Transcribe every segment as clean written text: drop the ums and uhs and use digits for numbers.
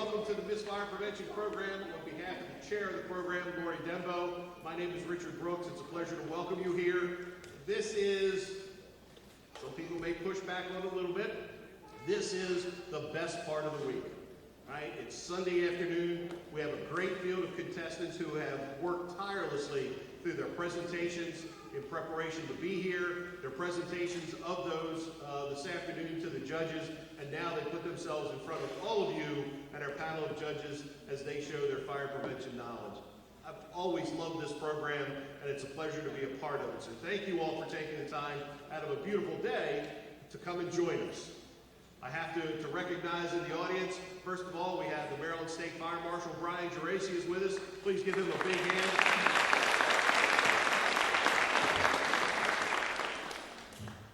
welcome to the Miss Fire Prevention Program. On behalf of the chair of the program, Lori Dembo, my name is Richard Brooks. It's a pleasure to welcome you here. This is, some people may push back on it a little bit, this is the best part of the week. Right? It's Sunday afternoon. We have a great field of contestants who have worked tirelessly through their presentations in preparation to be here, their presentations of those this afternoon to the judges, and now they put themselves in front of all of you and our panel of judges as they show their fire prevention knowledge. I've always loved this program, and it's a pleasure to be a part of it. So thank you all for taking the time out of a beautiful day to come and join us. I have to recognize in the audience, first of all, we have the Maryland State Fire Marshal Brian Geraci is with us. Please give him a big hand.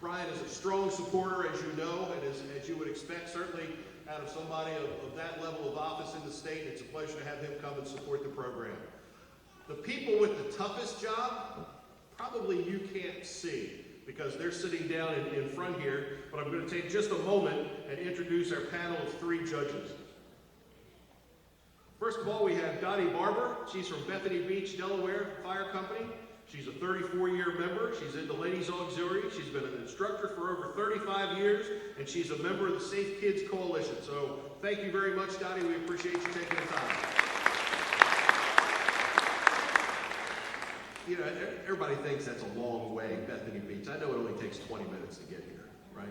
Brian is a strong supporter, as you know, and as you would expect, certainly out of somebody of that level of office in the state. It's a pleasure to have him come and support the program. The people with the toughest job, probably you can't see, because they're sitting down in front here, but I'm going to take just a moment and introduce our panel of three judges. First of all, we have Dottie Barber. She's from Bethany Beach, Delaware Fire Company. She's a 34-year member. She's in the Ladies Auxiliary. She's been an instructor for over 35 years, and she's a member of the Safe Kids Coalition. So thank you very much, Dottie. We appreciate you taking the time. You know, everybody thinks that's a long way, Bethany Beach. I know it only takes 20 minutes to get here, right?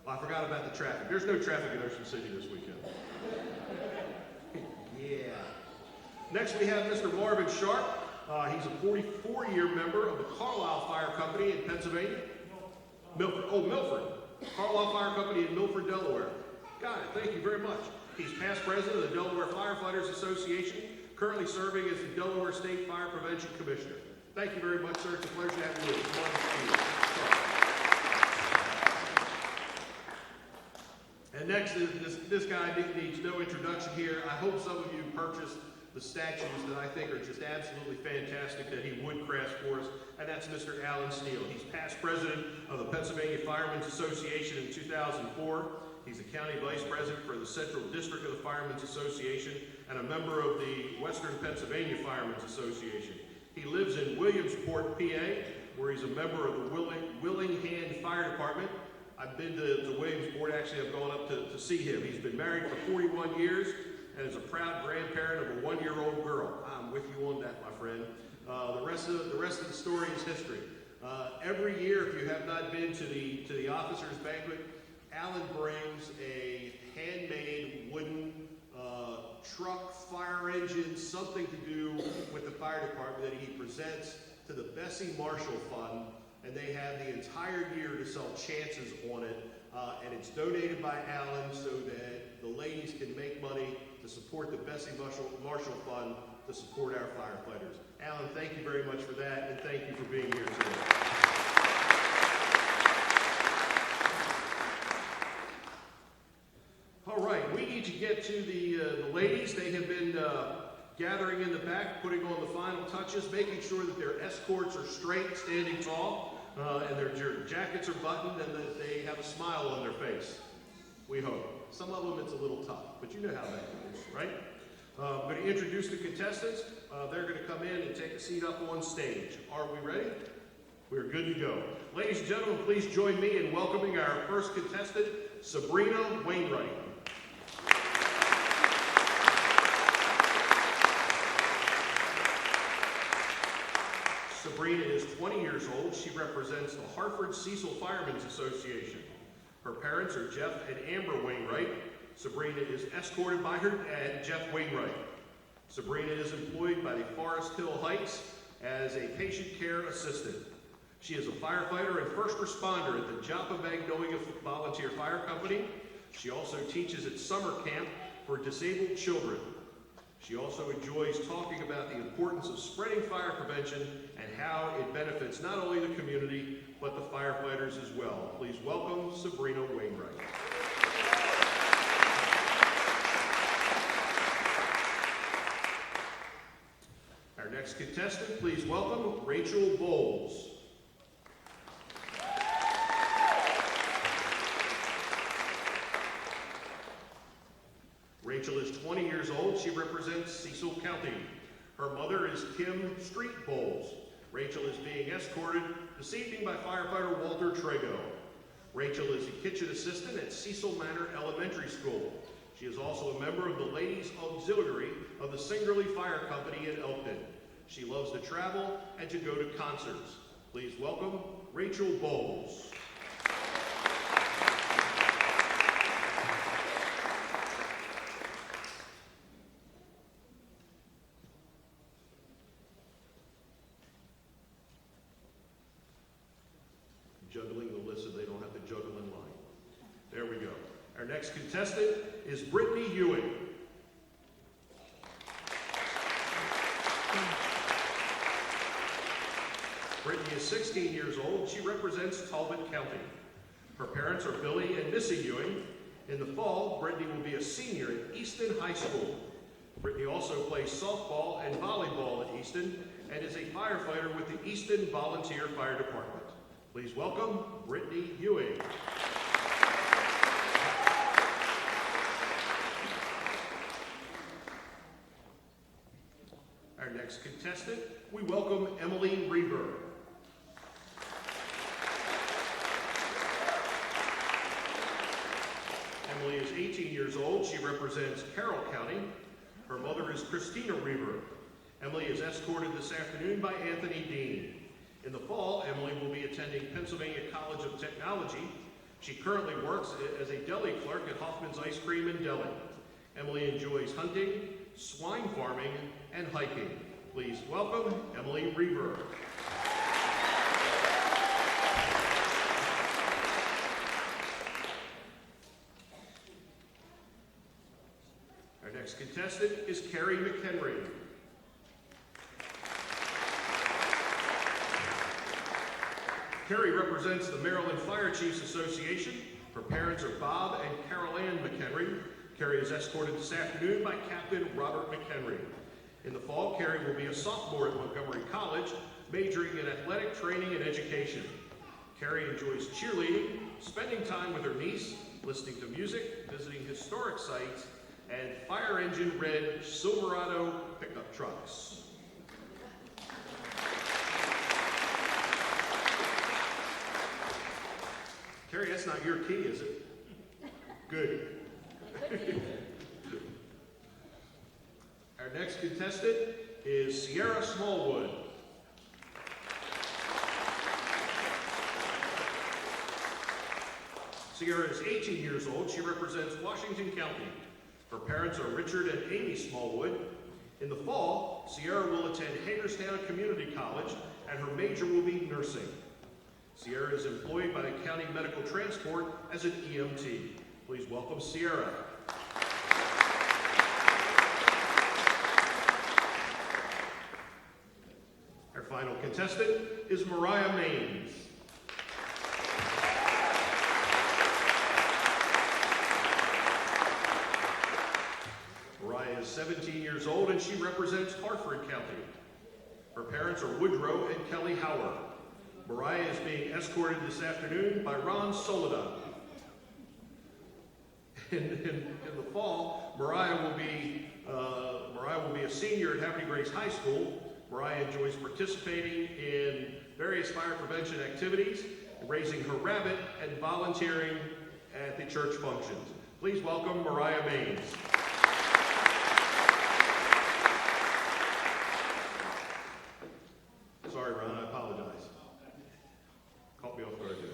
Well, I forgot about the traffic. There's no traffic in Ocean City this weekend. Yeah. Next, we have Mr. Marvin Sharp. He's a 44-year member of the Carlisle Fire Company in Pennsylvania. Milford. Carlisle Fire Company in Milford, Delaware. Got it. Thank you very much. He's past president of the Delaware Firefighters Association, currently serving as the Delaware State Fire Prevention Commissioner. Thank you very much, sir. It's a pleasure to have you with us. And next, this guy needs no introduction here. I hope some of you purchased the statues that I think are just absolutely fantastic that he would craft for us, and that's Mr. Alan Steele. He's past president of the Pennsylvania Firemen's Association in 2004. He's the county vice president for the Central District of the Firemen's Association and a member of the Western Pennsylvania Firemen's Association. He lives in Williamsport, PA, where he's a member of the Willingham Fire Department. I've been to Williamsport. Actually, I've gone up to see him. He's been married for 41 years. And is a proud grandparent of a 1-year-old girl. I'm with you on that, my friend. The rest of the story is history. Every year, if you have not been to the officers' banquet, Alan brings a handmade wooden truck, fire engine, something to do with the fire department that he presents to the Bessie Marshall Fund, and they have the entire year to sell chances on it, and it's donated by Alan so that the ladies can make money to support the Bessie Marshall Fund to support our firefighters. Alan, thank you very much for that, and thank you for being here today. All right, we need to get to the ladies. They have been gathering in the back, putting on the final touches, making sure that their escorts are straight, standing tall, and their jackets are buttoned, and that they have a smile on their face. We hope. Some of them it's a little tough, but you know how that is, right? I'm going to introduce the contestants. They're going to come in and take a seat up on stage. Are we ready? We're good to go. Ladies and gentlemen, please join me in welcoming our first contestant, Sabrina Wainwright. Sabrina is 20 years old. She represents the Hartford Cecil Firemen's Association. Her parents are Jeff and Amber Wainwright. Sabrina is escorted by her dad, Jeff Wainwright. Sabrina is employed by the Forest Hill Heights as a patient care assistant. She is a firefighter and first responder at the Joppa Magnolia Volunteer Fire Company. She also teaches at summer camp for disabled children. She also enjoys talking about the importance of spreading fire prevention and how it benefits not only the community, but the firefighters as well. Please welcome Sabrina Wainwright. Our next contestant, please welcome Rachel Bowles. old. She represents Cecil County. Her mother is Kim Street Bowles. Rachel is being escorted this evening by firefighter Walter Trago. Rachel is a kitchen assistant at Cecil Manor Elementary School. She is also a member of the Ladies Auxiliary of the Singerly Fire Company in Elkton. She loves to travel and to go to concerts. Please welcome Rachel Bowles. Juggling the list so they don't have to juggle in line. There we go. Our next contestant is Brittany Ewing. Brittany is 16 years old. She represents Talbot County. Her parents are Billy and Missy Ewing. In the fall, Brittany will be a senior at Easton High School. Brittany also plays softball and volleyball at Easton and is a firefighter with the Easton Volunteer Fire Department. Please welcome Brittany Ewing. Our next contestant, we welcome Emily Reaver. Emily is 18 years old. She represents Carroll County. Her mother is Christina Reaver. Emily is escorted this afternoon by Anthony Dean. In the fall, Emily will be attending Pennsylvania College of Technology. She currently works as a deli clerk at Hoffman's Ice Cream and Deli. Emily enjoys hunting, swine farming, and hiking. Please welcome Emily Reaver. Our next contestant is Carrie McHenry. Carrie represents the Maryland Fire Chiefs Association. Her parents are Bob and Carol Ann McHenry. Carrie is escorted this afternoon by Captain Robert McHenry. In the fall, Carrie will be a sophomore at Montgomery College, majoring in athletic training and education. Carrie enjoys cheerleading, spending time with her niece, listening to music, visiting historic sites, and fire engine red Silverado pickup trucks. Carrie, that's not your key, is it? Good. Our next contestant is Sierra Smallwood. Sierra is 18 years old. She represents Washington County. Her parents are Richard and Amy Smallwood. In the fall, Sierra will attend Hagerstown Community College, and her major will be nursing. Sierra is employed by the County Medical Transport as an EMT. Please welcome Sierra. Our final contestant is Mariah Maines. Mariah is 17 years old and she represents Hartford County. Her parents are Woodrow and Kelly Howard. Mariah is being escorted this afternoon by Ron Solida. In the fall, Mariah will be a senior at Haverty Grace High School. Mariah enjoys participating in various fire prevention activities, raising her rabbit, and volunteering at the church functions. Please welcome Mariah Maines. Sorry, Ron, I apologize. Caught me off guard there.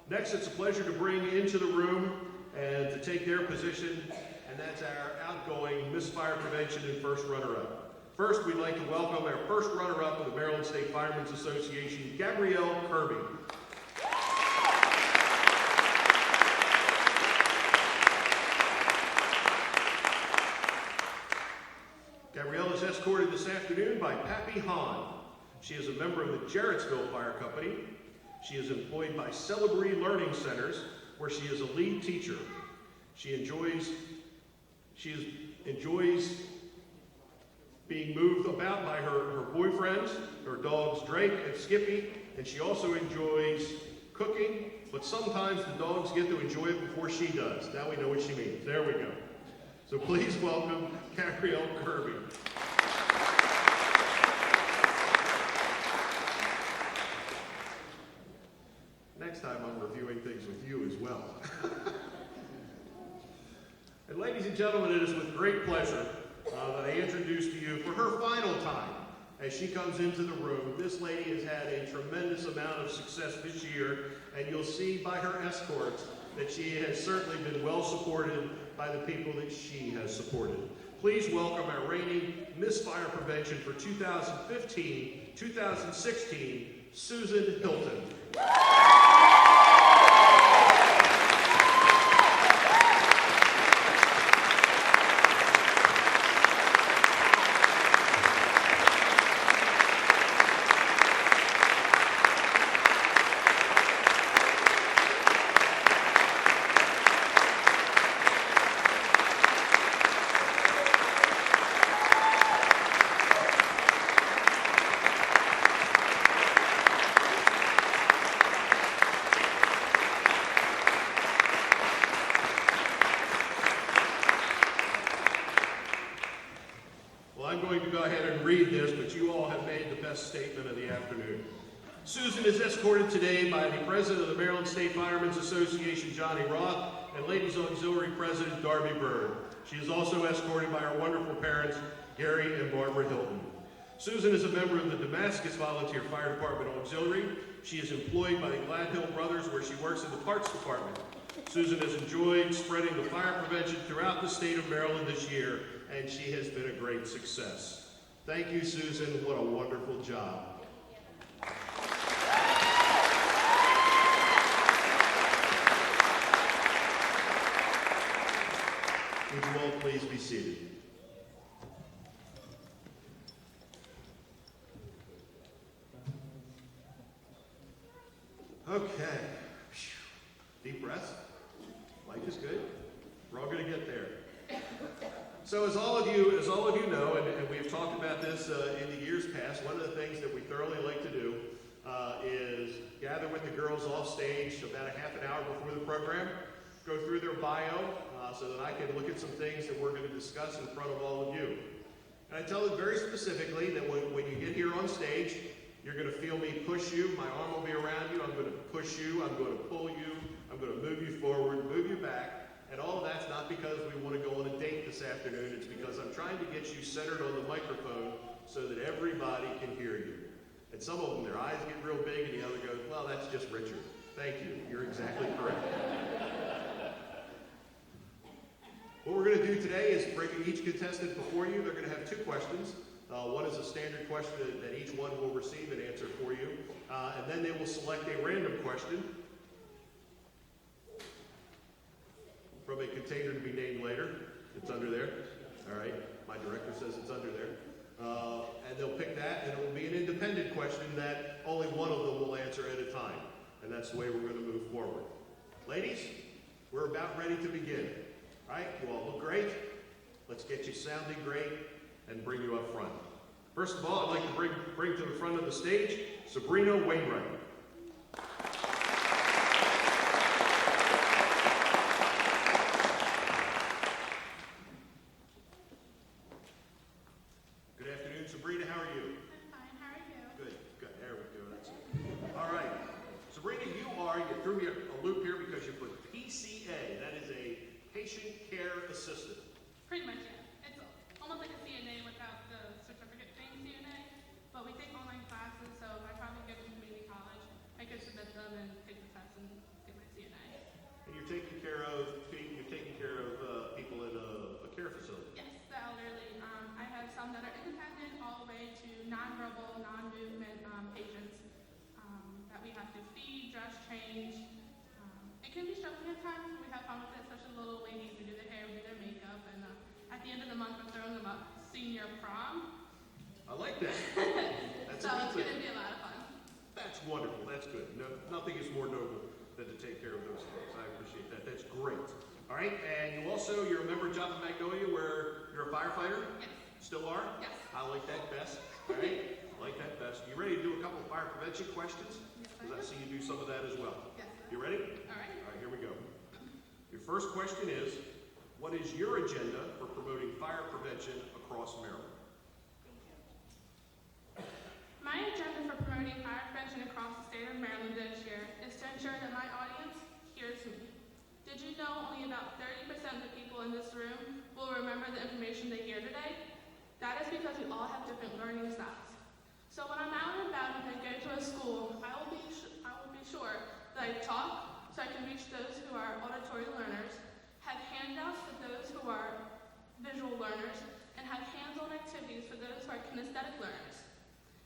Next, it's a pleasure to bring into the room and to take their position, and that's our outgoing Miss Fire Prevention and first runner-up. First, we'd like to welcome our first runner-up of the Maryland State Firemen's Association, Gabrielle Kirby. Gabrielle is escorted this afternoon by Pappy Hahn. She is a member of the Jarrettsville Fire Company. She is employed by Celebrity Learning Centers, where she is a lead teacher. She enjoys being moved about by her boyfriends, her dogs Drake and Skippy, and she also enjoys cooking but sometimes the dogs get to enjoy it before she does. Now we know what she means. There we go. So please welcome Gabrielle Kirby. Next time I'm reviewing things with you as well. And ladies and gentlemen, it is with great pleasure that I introduce to you for her final time as she comes into the room. This lady has had a tremendous amount of success this year, and you'll see by her escorts that she has certainly been well supported by the people that she has supported. Please welcome our reigning Miss Fire Prevention for 2015-2016, Susan Hilton. Statement of the afternoon. Susan is escorted today by the President of the Maryland State Firemen's Association, Johnny Roth, and Ladies Auxiliary President, Darby Bird. She is also escorted by our wonderful parents, Gary and Barbara Hilton. Susan is a member of the Damascus Volunteer Fire Department Auxiliary. She is employed by the Gladhill Brothers, where she works in the parts department. Susan has enjoyed spreading the fire prevention throughout the state of Maryland this year, and she has been a great success. Thank you, Susan. What a wonderful job. Would you all please be seated? Okay. Deep breaths. Life is good. We're all going to get there. So as all of you know, and we've talked about this in the years past, one of the things that we thoroughly like to do is gather with the girls off stage about a half an hour before the program, go through their bio so that I can look at some things that we're going to discuss in front of all of you. And I tell them very specifically that when you get here on stage, you're going to feel me push you. My arm will be around you. I'm going to push you. I'm going to pull you. I'm going to move you forward, move you back. And all of that's not because we want to go on a date this afternoon. It's because I'm trying to get you centered on the microphone so that everybody can hear you. And some of them, their eyes get real big, and the other goes, well, that's just Richard. Thank you. You're exactly correct. What we're going to do today is bring each contestant before you. They're going to have two questions. One is a standard question that each one will receive and answer for you. And then they will select a random question from a container to be named later. It's under there. All right. My director says it's under there. And they'll pick that, and it will be an independent question that only one of them will answer at a time. And that's the way we're going to move forward. Ladies, we're about ready to begin. All right? You all look great. Let's get you sounding great and bring you up front. First of all, I'd like to bring to the front of the stage Sabrina Wainwright. Pretty much, yeah. It's almost like a CNA without the certificate thing CNA, but we take online classes, so if I probably go to community college, I could submit them and take the test and get my CNA. And you're taking care of people in a care facility? Yes, the elderly. I have some that are independent all the way to non-verbal, non-movement patients that we have to feed, dress, change. It can be stressful at times. We have fun with it, especially little ladies who do their hair, do their makeup, and at the end of the month, we're throwing them a senior prom. I like that. That's so it's going to be a lot of fun. That's wonderful. That's good. No, nothing is more noble than to take care of those things. I appreciate that. That's great. All right, and you're a member of Job of Magnolia, where you're a firefighter? Yes. Still are? Yes. I like that best. All right, I like that best. You ready to do a couple of fire prevention questions? Yes, Because I see you do some of that as well. Yes, You ready? All right. All right, here we go. Your first question is, what is your agenda for promoting fire prevention across Maryland? My agenda for promoting fire prevention across the state of Maryland this year is to ensure that my audience hears me. Did you know only about 30% of the people in this room will remember the information they hear today? That is because we all have different learning styles. So when I'm out and about and I go to a school, I will be sure that I talk so I can reach those who are auditory learners, have handouts for those who are visual learners, and have hands-on activities for those who are kinesthetic learners.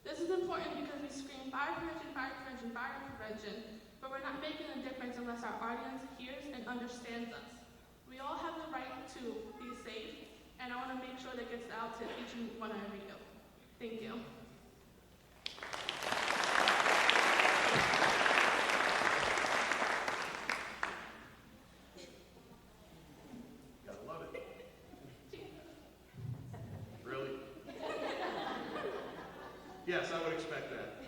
This is important because we scream fire prevention, fire prevention, fire prevention, but we're not making a difference unless our audience hears and understands us. We all have the right to be safe, and I want to make sure that gets out to each and one of you. Thank you. Gotta love it. Really? Yes, I would expect that.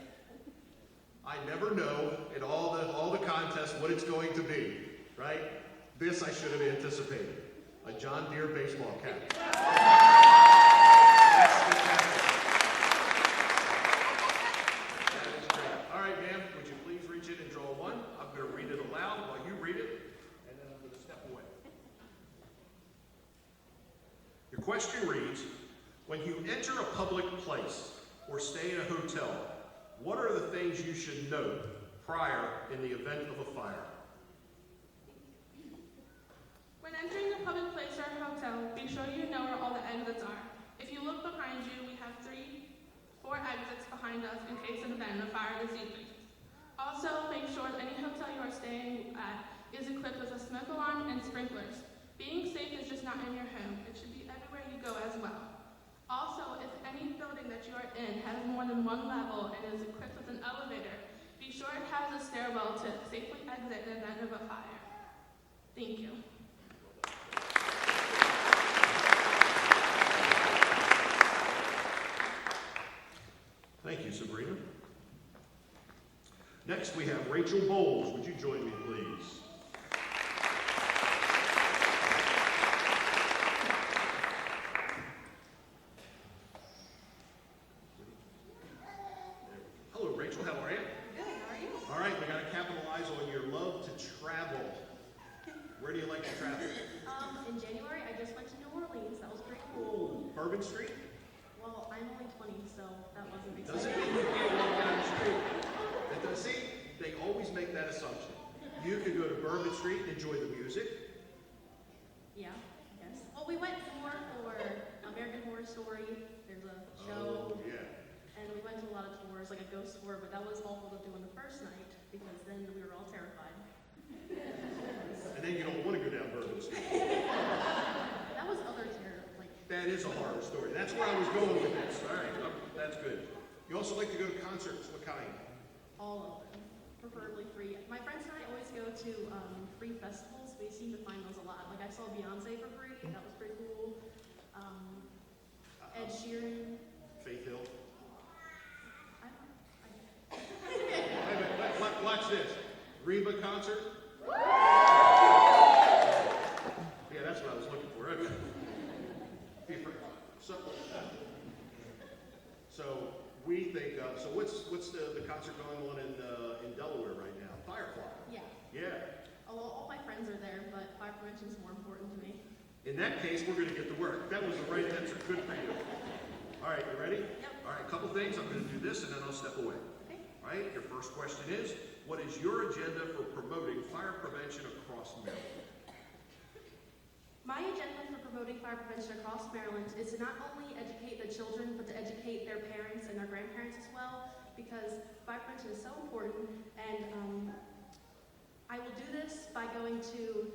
I never know in all the contests what it's going to be, right? This I should have anticipated. A John Deere baseball cap. That's fantastic. That is great. All right, ma'am, would you please reach in and draw one? I'm going to read it aloud while you read it, and then I'm going to step away. Your question reads, when you enter a public place or stay in a hotel, what are the things you should note prior in the event of a fire? When entering a public place or a hotel, be sure you know where all the exits are. If you look behind you, we have 4 exits behind us in case of an event of fire this evening. Also, make sure that any hotel you are staying at is equipped with a smoke alarm and sprinklers. Being safe is just not in your home. It should be everywhere you go as well. Also, if any building that you are in has more than one level and is equipped with an elevator, be sure it has a stairwell to safely exit in the event of a fire. Thank you. Thank you, Sabrina. Next, we have Rachel Bowles. Would you join me, please? Hello, Rachel. How are you? Good, how are you? All right, we got to capitalize on your love to travel. Where do you like to travel? In January, I just went to New Orleans. That was pretty cool. Oh, Bourbon Street? Well, I'm only 20, so that wasn't Doesn't exciting. mean you can't walk down the street. It does, see, they always make that assumption. You could go to Bourbon Street and enjoy the music. Yeah, I guess. Well, we went more for American Horror Story. There's a show. Oh, yeah. And we went to a lot of tours, like a ghost tour, but that was awful to do on the first night because then we were all terrified. And then you don't want to go down Bourbon Street. That was other terror, like, That is a horror story. That's where I was going with this. All right, that's good. You also like to go to concerts. What kind? all of them. Preferably free. My friends and I always go to free festivals. We seem to find those a lot. Like I saw Beyonce for free. That was pretty cool. Ed Sheeran. Faith Hill. I Wait a minute, watch this. Reaver concert. Yeah, that's what I was looking for. Okay. So we think. So what's the concert going on in Delaware right now? Firefly. Yeah. Yeah. All my friends are there, but fire prevention is more important to me. In that case, we're going to get to work. That was the right answer. Good for you. All right, you ready? Yep. All right, a couple things. I'm going to do this and then I'll step away. Okay. All right, your first question is, what is your agenda for promoting fire prevention across Maryland? My agenda for promoting fire prevention across Maryland is to not only educate the children, but to educate their parents and their grandparents as well, because fire prevention is so important, and I will do this by going to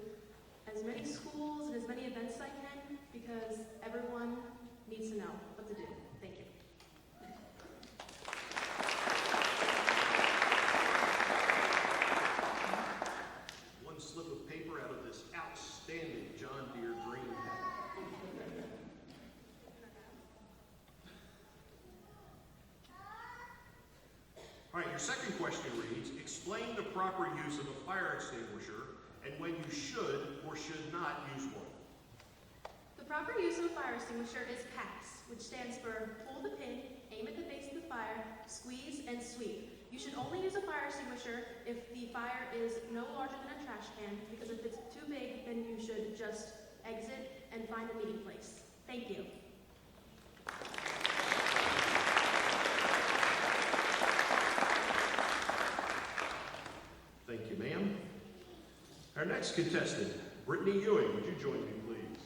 as many schools and as many events as I can, because everyone needs to know what to do. Thank you. One slip of paper out of this outstanding John Deere green hat. All right, your second question reads, explain the proper use of a fire extinguisher and when you should or should not use one. The proper use of a fire extinguisher is PASS, which stands for pull the pin, aim at the base of the fire, squeeze, and sweep. You should only use a fire extinguisher if the fire is no larger than a trash can, because if it's too big, then you should just exit and find a meeting place. Thank you. Thank you, ma'am. Our next contestant, Brittany Ewing, would you join me, please?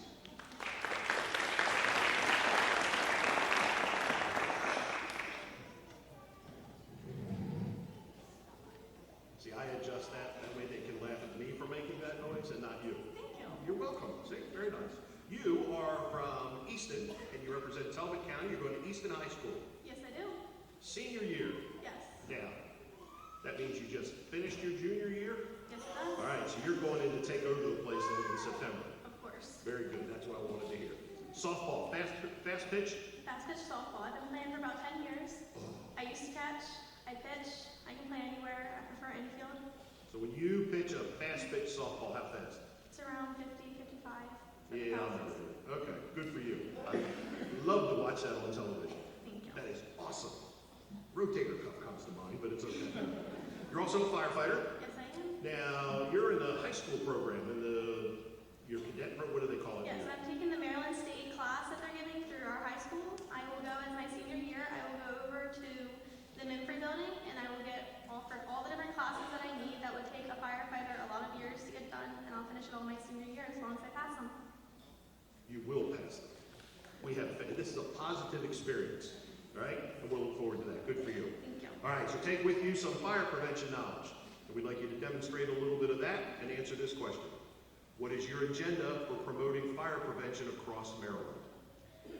See, I adjust that way they can laugh at me for making that noise and not you. Thank you. You're welcome. See, very nice. You are from Easton, and you represent Talbot County. You're going to Easton High School. Yes, I do. Senior year. Yes. Now, that means you just finished your junior year? Yes, it does. All right, so you're going in to take over the place in September. Of course. Very good. That's what I wanted to hear. Softball, fast pitch. Fast pitch softball. I've been playing for about 10 years. I used to catch, I pitch, I can play anywhere. I prefer any field. So when you pitch a fast pitch softball, how fast? It's around 50, 55. Yeah, okay, good for you. I love to watch that on television. Thank you. That is awesome. Rotator cuff comes to mind, but it's okay. You're also a firefighter. Yes, I am. Now, you're in the high school program, your cadet, what do they call it? Yes, I'm taking the Maryland State class that they're giving through our high school. I will go as my senior year. I will go over to the Minfrey building, and I will get offered all the different classes that I need that would take a firefighter a lot of years to get done, and I'll finish it all my senior year as long as I pass them. You will pass them. This is a positive experience, all right? And we'll look forward to that. Good for you. Thank you. All right, so take with you some fire prevention knowledge. And we'd like you to demonstrate a little bit of that and answer this question. What is your agenda for promoting fire prevention across Maryland?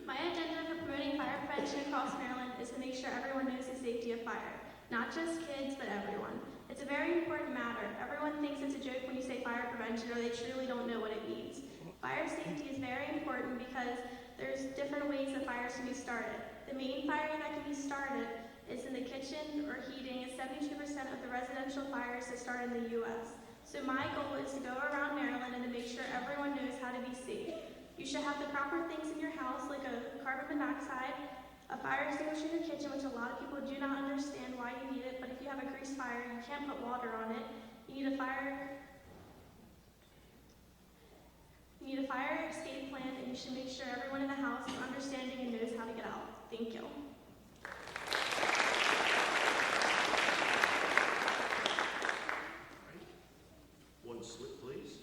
My agenda for promoting fire prevention across Maryland is to make sure everyone knows the safety of fire. Not just kids, but everyone. It's a very important matter. Everyone thinks it's a joke when you say fire prevention, or they truly don't know what it means. Fire safety is very important because there's different ways that fires can be started. The main fire that can be started is in the kitchen or heating. Is 72% of the residential fires that start in the U.S. So my goal is to go around Maryland and to make sure everyone knows how to be safe. You should have the proper things in your house, like a carbon monoxide, a fire extinguisher in your kitchen, which a lot of people do not understand why you need it, but if you have a grease fire, you can't put water on it. You need a fire escape plan, and you should make sure everyone in the house is understanding and knows how to get out. Thank you. One slip, please.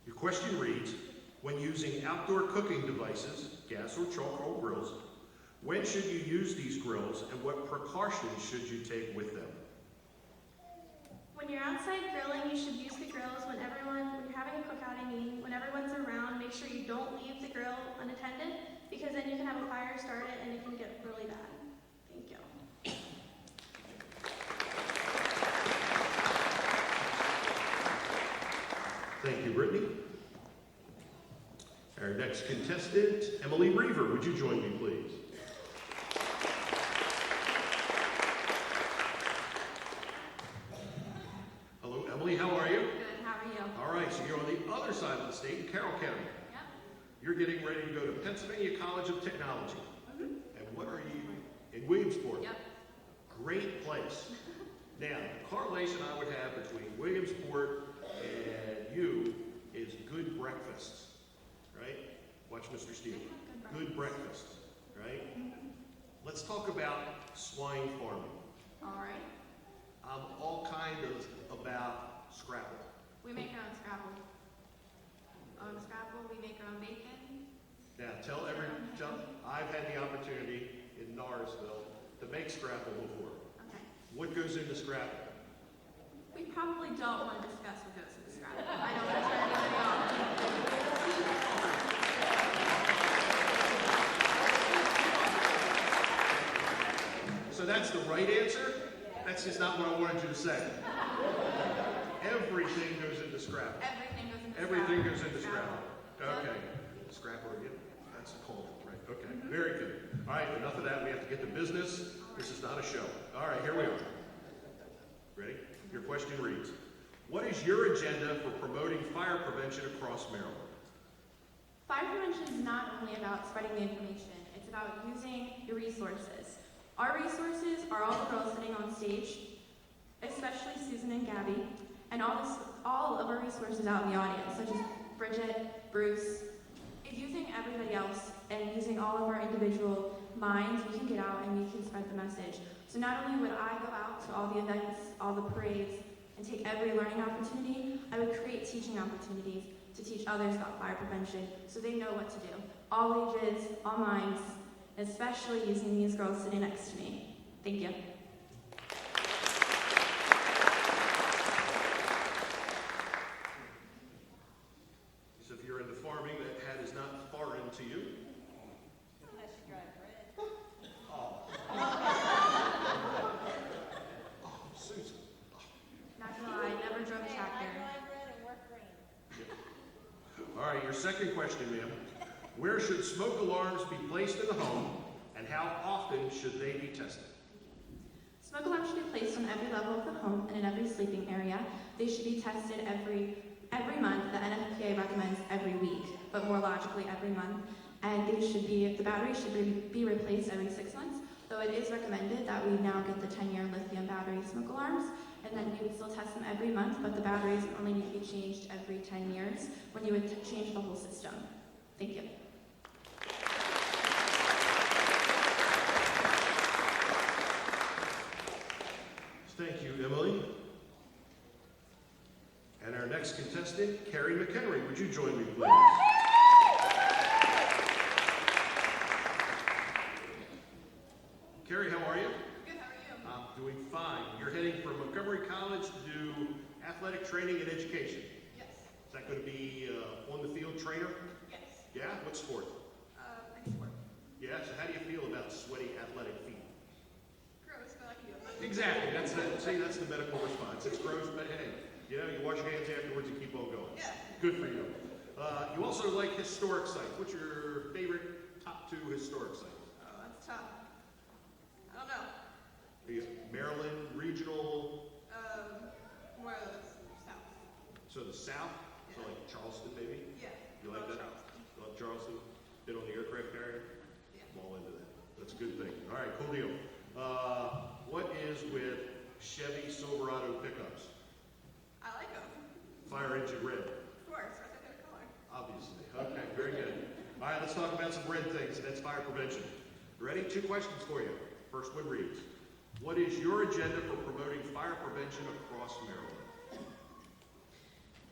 Your question reads, when using outdoor cooking devices, gas or charcoal grills, when should you use these grills and what precautions should you take with them? When you're outside grilling, you should use the grills when you're having a cookout, when everyone's around. Make sure you don't leave the grill unattended, because then you can have a fire started and it can get really bad. Thank you. Thank you, Brittany. Our next contestant, Emily Reaver, would you join me, please? Hello, Emily, how are you? Good, how are you? All right, so you're on the other side of the state in Carroll County. Yep. You're getting ready to go to Pennsylvania College of Technology. And what are you, in Williamsport? Yep. Great place. Now, the correlation I would have between Williamsport and you is good breakfasts, right? Watch Mr. Steele. Good breakfast, right? Let's talk about swine farming. All right. I'm all kind of about Scrabble. We make our own Scrabble. Scrabble, we make our own bacon. Now, I've had the opportunity in Narsville to make Scrabble before. Okay. What goes into Scrabble? We probably don't want to discuss what goes in the Scrabble. I don't want to turn anybody off. So that's the right answer? That's just not what I wanted you to say. Everything goes into Scrabble. Everything Everything goes into Scrabble. Scrabble. Okay. Scrabble again? That's a cold, right? Okay, very good. All right, enough of that. We have to get to business. This is not a show. All right, here we are. Ready? Your question reads, what is your agenda for promoting fire prevention across Maryland? Fire prevention is not only about spreading the information, it's about using your resources. Our resources are all the girls sitting on stage, especially Susan and Gabby, and all of our resources out in the audience, such as Bridget, Bruce. It's using everybody else and using all of our individual minds, we can get out and we can spread the message. So not only would I go out to all the events, all the parades, and take every learning opportunity, I would create teaching opportunities to teach others about fire prevention so they know what to do. All ages, all minds, especially using these girls sitting next to me. Thank you. So if you're into farming, that hat is not foreign to you. Unless you drive red. Oh, Susan. Not gonna lie, I never drove a tractor. I drive red and work green. All right, your second question, ma'am. Where should smoke alarms be placed in the home, and how often should they be tested? Smoke alarms should be placed on every level of the home and in every sleeping area. They should be tested every month. The NFPA recommends every week, but more logically every month. And the batteries should be replaced every 6 months, though it is recommended that we now get the 10-year lithium battery smoke alarms, and then we would still test them every month, but the batteries only need to be changed every 10 years when you would change the whole system. Thank you. Thank you, Emily. And our next contestant, Carrie McHenry. Would you join me, please? Carrie, how are you? Good, how are you? I'm doing fine. You're heading from Montgomery College to do athletic training and education. Yes. Is that going to be on-the-field trainer? Yes. Yeah? What sport? I can work. Yeah, so how do you feel about sweaty athletic feet? Gross, but I can do it. Exactly. That's the medical response. It's gross, but hey, you wash your hands afterwards and keep on going. Yeah. Good for you. You also like historic sites. What's your favorite top 2 historic sites? Oh, that's tough. I don't know. Maryland, regional, More of the south. so the South, so like Charleston maybe? Yeah. You like that? Charleston. You like Charleston? Been on the aircraft carrier? Yeah. I'm all into that. That's a good thing. All right, cool deal. What is with Chevy Silverado pickups? I like them. Fire engine red, Of course, that's a good color. obviously. Okay, very good. All right, let's talk about some red things, and that's fire prevention. Ready? 2 questions for you. First one reads, what is your agenda for promoting fire prevention across Maryland?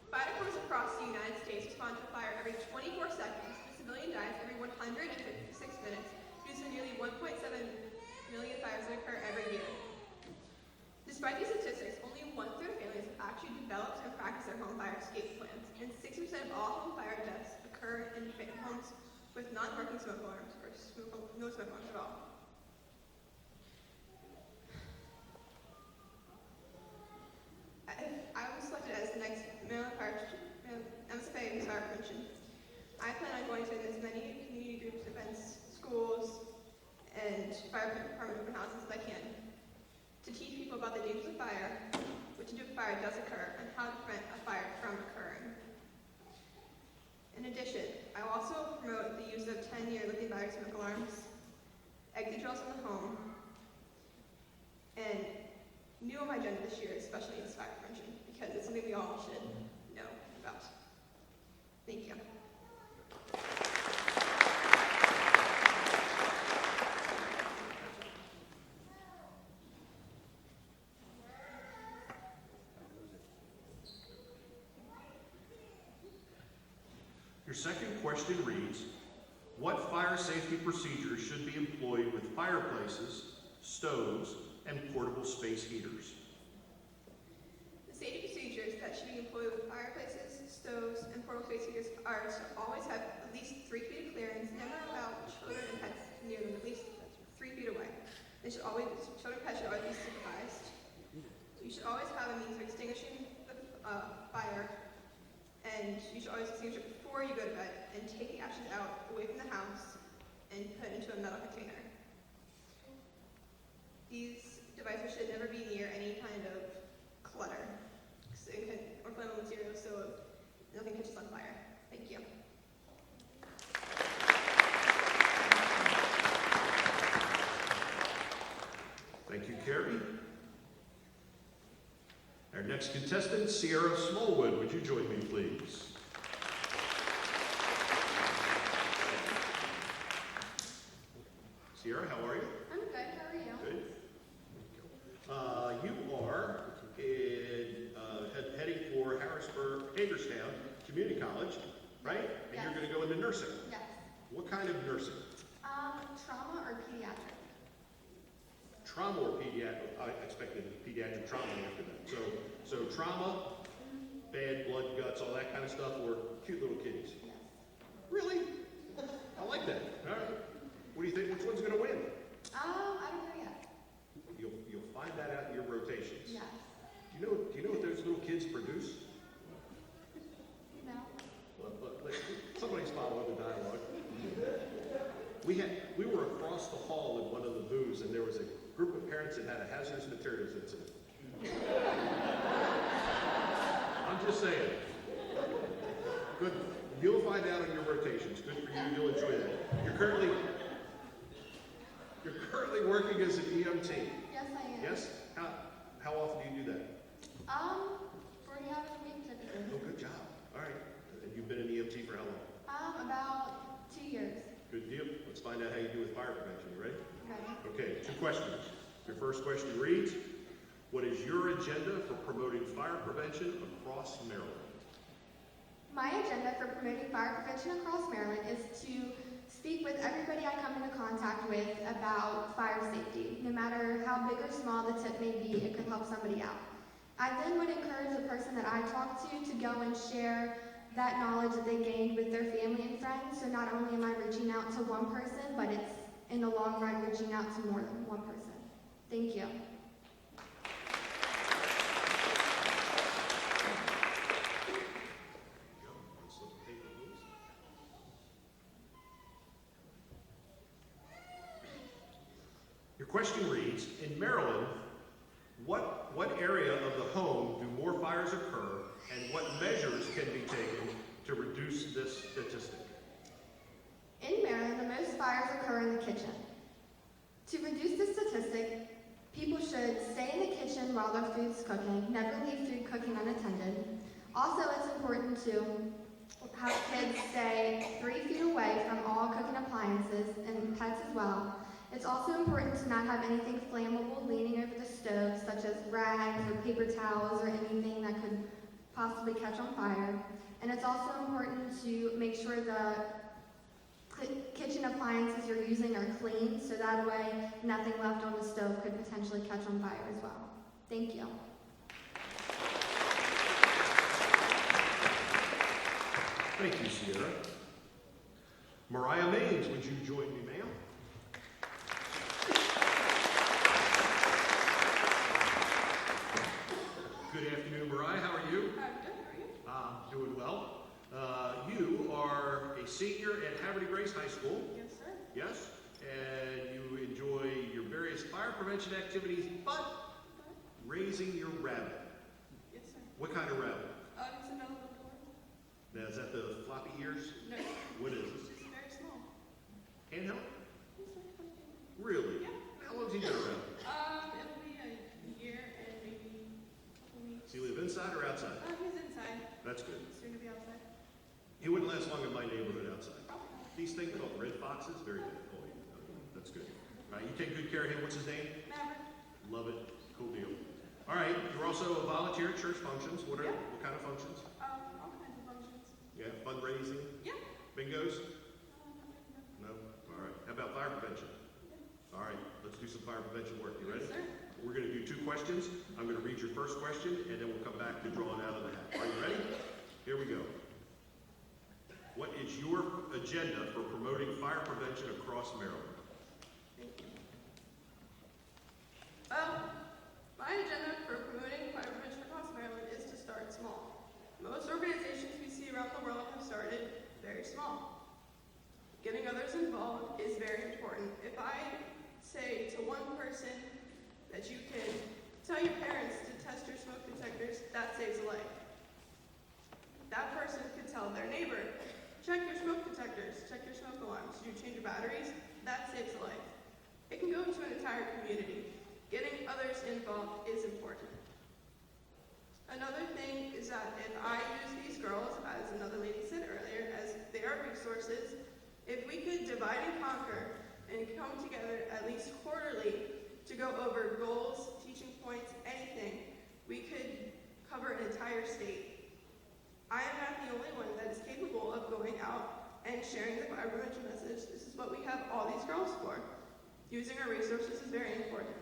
Fire departments across the United States respond to a fire every 24 seconds. A civilian dies every 156 minutes due to nearly 1.7 million fires that occur every year. Despite these statistics, only 1/3 of families have actually developed and practiced their home fire escape plans, and 60% of all home fire deaths occur in homes with non-working smoke alarms or no smoke alarms at all. I was selected as the next MSFA fire prevention. I plan on going to as many community groups, events, schools, and fire department open houses as I can to teach people about the dangers of fire, what to do if a fire does occur, and how to prevent a fire from occurring. In addition, I will also promote the use of 10-year lithium battery smoke alarms, exit drills in the home, and new on my agenda this year, especially is fire prevention, because it's something we all should know about. Thank you. Your second question reads, what fire safety procedures should be employed with fireplaces, stoves, and portable space heaters? The safety procedures that should be employed with fireplaces, stoves, and portable space heaters are to always have at least 3 feet of clearance, never allow children and pets near them, at least 3 feet away. Children and pets should always be supervised. You should always have a means of extinguishing the fire, and and you should always extinguish it before you go to bed, and take the ashes out away from the house and put it into a metal container. These devices should never be near any kind of clutter or flammable materials, so nothing catches on fire. Thank you. Thank you, Carrie. Our next contestant, Sierra Smallwood. Would you join me, please? Sierra, how are you? I'm good. How are you? Good. You are heading for Hagerstown Community College, right? And Yes. you're going to go into nursing. Yes. What kind of nursing? Trauma or pediatric? Trauma or pediatric? I expected pediatric trauma after that. So trauma, bad blood, guts, all that kind of stuff, or cute little kitties? Yes. Really? I like that. All right. What do you think? Which one's going to win? I don't know yet. You'll find that out in your rotations. Yes. Do you know what those little kids produce? No. Somebody's following the dialogue. We were across the hall in one of the booths, and there was a group of parents that had a hazardous materials incident. I'm just saying. Good. You'll find out in your rotations. Good for you. You'll enjoy that. You're currently working as an EMT. Yes, I am. Yes? How often do you do that? 40 hours a week typically. Oh, good job. All right. And you've been an EMT for how long? About 2 years. Good deal. Let's find out how you do with fire prevention. You ready? Ready? Okay, 2 questions. Your first question reads, what is your agenda for promoting fire prevention across Maryland? My agenda for promoting fire prevention across Maryland is to speak with everybody I come into contact with about fire safety. No matter how big or small the tip may be, it could help somebody out. I then would encourage the person that I talk to go and share that knowledge that they gained with their family and friends. So not only am I reaching out to one person, but it's in the long run reaching out to more than one person. Thank you. Your question reads, in Maryland, what area of the home do more fires occur, and what measures can be taken to reduce this statistic? In Maryland, the most fires occur in the kitchen. To reduce this statistic, people should stay in the kitchen while their food's cooking, never leave food cooking unattended. Also, it's important to have kids stay 3 feet away from all cooking appliances and pets as well. It's also important to not have anything flammable leaning over the stove, such as rags or paper towels or anything that could possibly catch on fire. And it's also important to make sure the kitchen appliances you're using are clean, so that way nothing left on the stove could potentially catch on fire as well. Thank you. Thank you, Sierra. Mariah Maines, would you join me, ma'am? Good afternoon, Mariah. How are you? I'm good. How are you? Doing well. You are a senior at Haverty Grace High School. Yes, sir. Yes? And you enjoy your various fire prevention activities, but raising your rabbit. Yes, sir. What kind of rabbit? It's an elephant. Now, is that the floppy ears? No, What is it's it? just very small. Handheld? It's like 20. Really? Yeah. How long's he been around? It'll be a year and maybe a couple weeks. Does he live inside or outside? He's inside. That's good. Soon to be outside. He wouldn't last long in my neighborhood outside. Probably not. These things called red foxes, very good. Oh, that's good. All right, you take good care of him. What's his name? Maverick. Love it. Cool deal. All right, you're also a volunteer at church functions. What kind of functions? All kinds of functions. Yeah, fundraising, Yeah. bingos? No? All right. How about fire prevention? All right, let's do some fire prevention work. You ready? Yes, sir. We're going to do 2 questions. I'm going to read your first question, and then we'll come back to drawing out of the hat. Are you ready? Here we go. What is your agenda for promoting fire prevention across Maryland? Thank you. My agenda for promoting fire prevention across Maryland is to start small. Most organizations we see Getting others involved is very important. If I say to one person that you can tell your parents to test your smoke detectors, that saves a life. That person could tell their neighbor, check your smoke detectors, check your smoke alarms, did you change your batteries? That saves a life. It can go to an entire community. Getting others involved is important. Another thing is that if I use these girls, as another lady said earlier, as they are resources, if we could divide and conquer and come together at least quarterly to go over goals, teaching points, anything, we could cover an entire state. I am not the only one that is capable of going out and sharing the fire prevention message. This is what we have all these girls for. Using our resources is very important.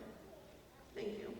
Thank you.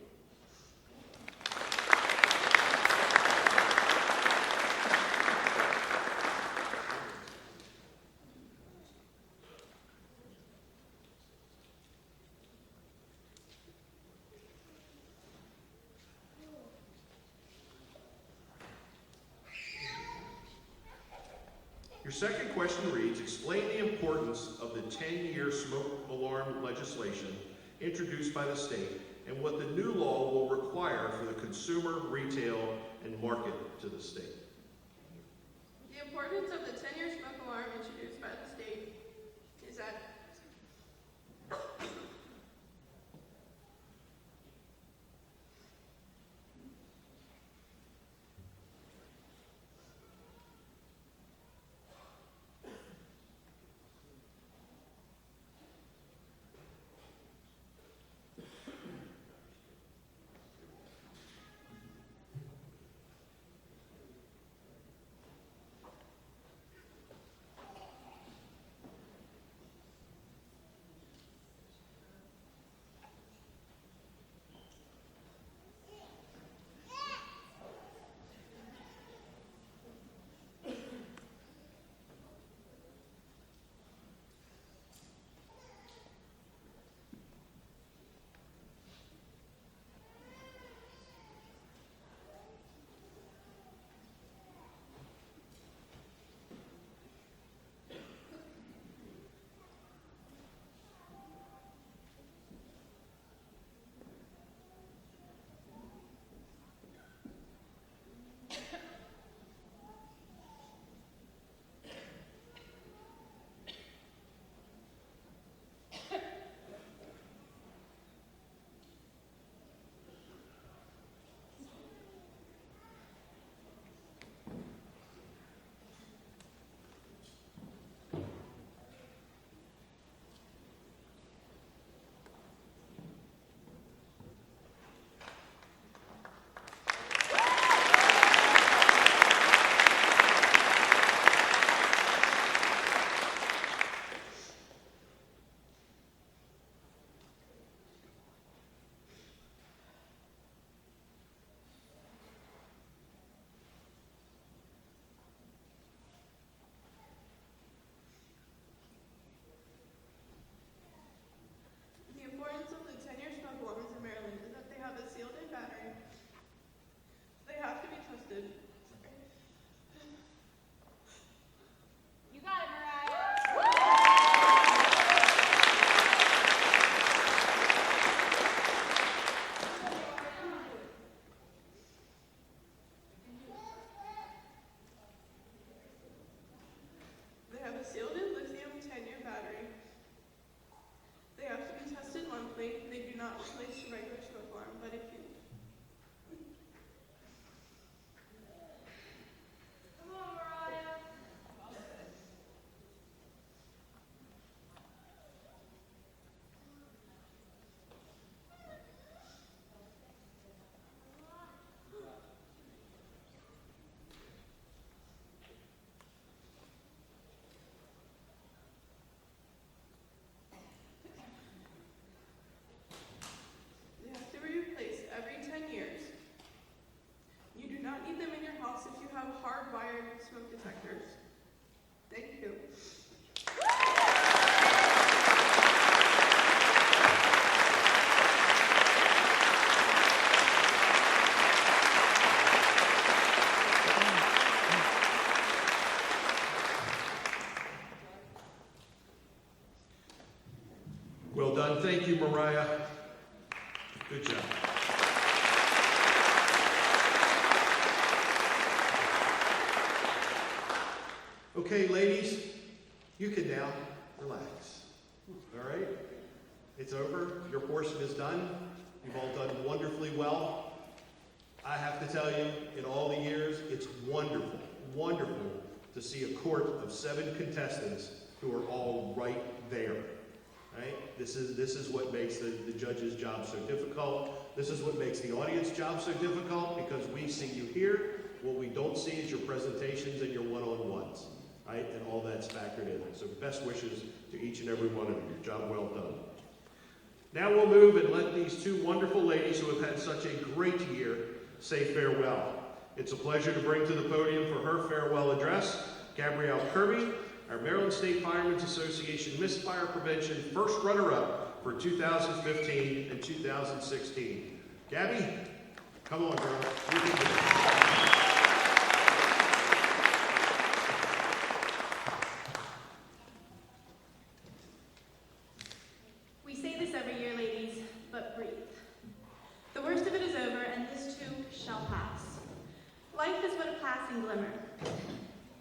Your second question reads, explain the importance of the 10-year smoke alarm legislation introduced by the state and what the new law will require for the consumer, retail, and market to the state. The importance of the 10-year smoke alarm introduced by the state is that Good job. Okay, ladies, you can now relax. All right? It's over. Your portion is done. You've all done wonderfully well. I have to tell you, in all the years, it's wonderful, wonderful to see a court of 7 contestants who are all right there. Right? This is what makes the judge's job so difficult. This is what makes the audience job so difficult, because we see you here. What we don't see is your presentations and your one-on-ones. Right? And all that's factored in. So best wishes to each and every one of you. Job well done. Now we'll move and let these 2 wonderful ladies who have had such a great year say farewell. It's a pleasure to bring to the podium for her farewell address, Gabrielle Kirby, our Maryland State Firemen's Association Missed Fire Prevention first runner-up for 2015 and 2016. Gabby, come on, girl. You can do it. We say this every year, ladies, but breathe. The worst of it is over, and this too shall pass. Life is but a passing glimmer.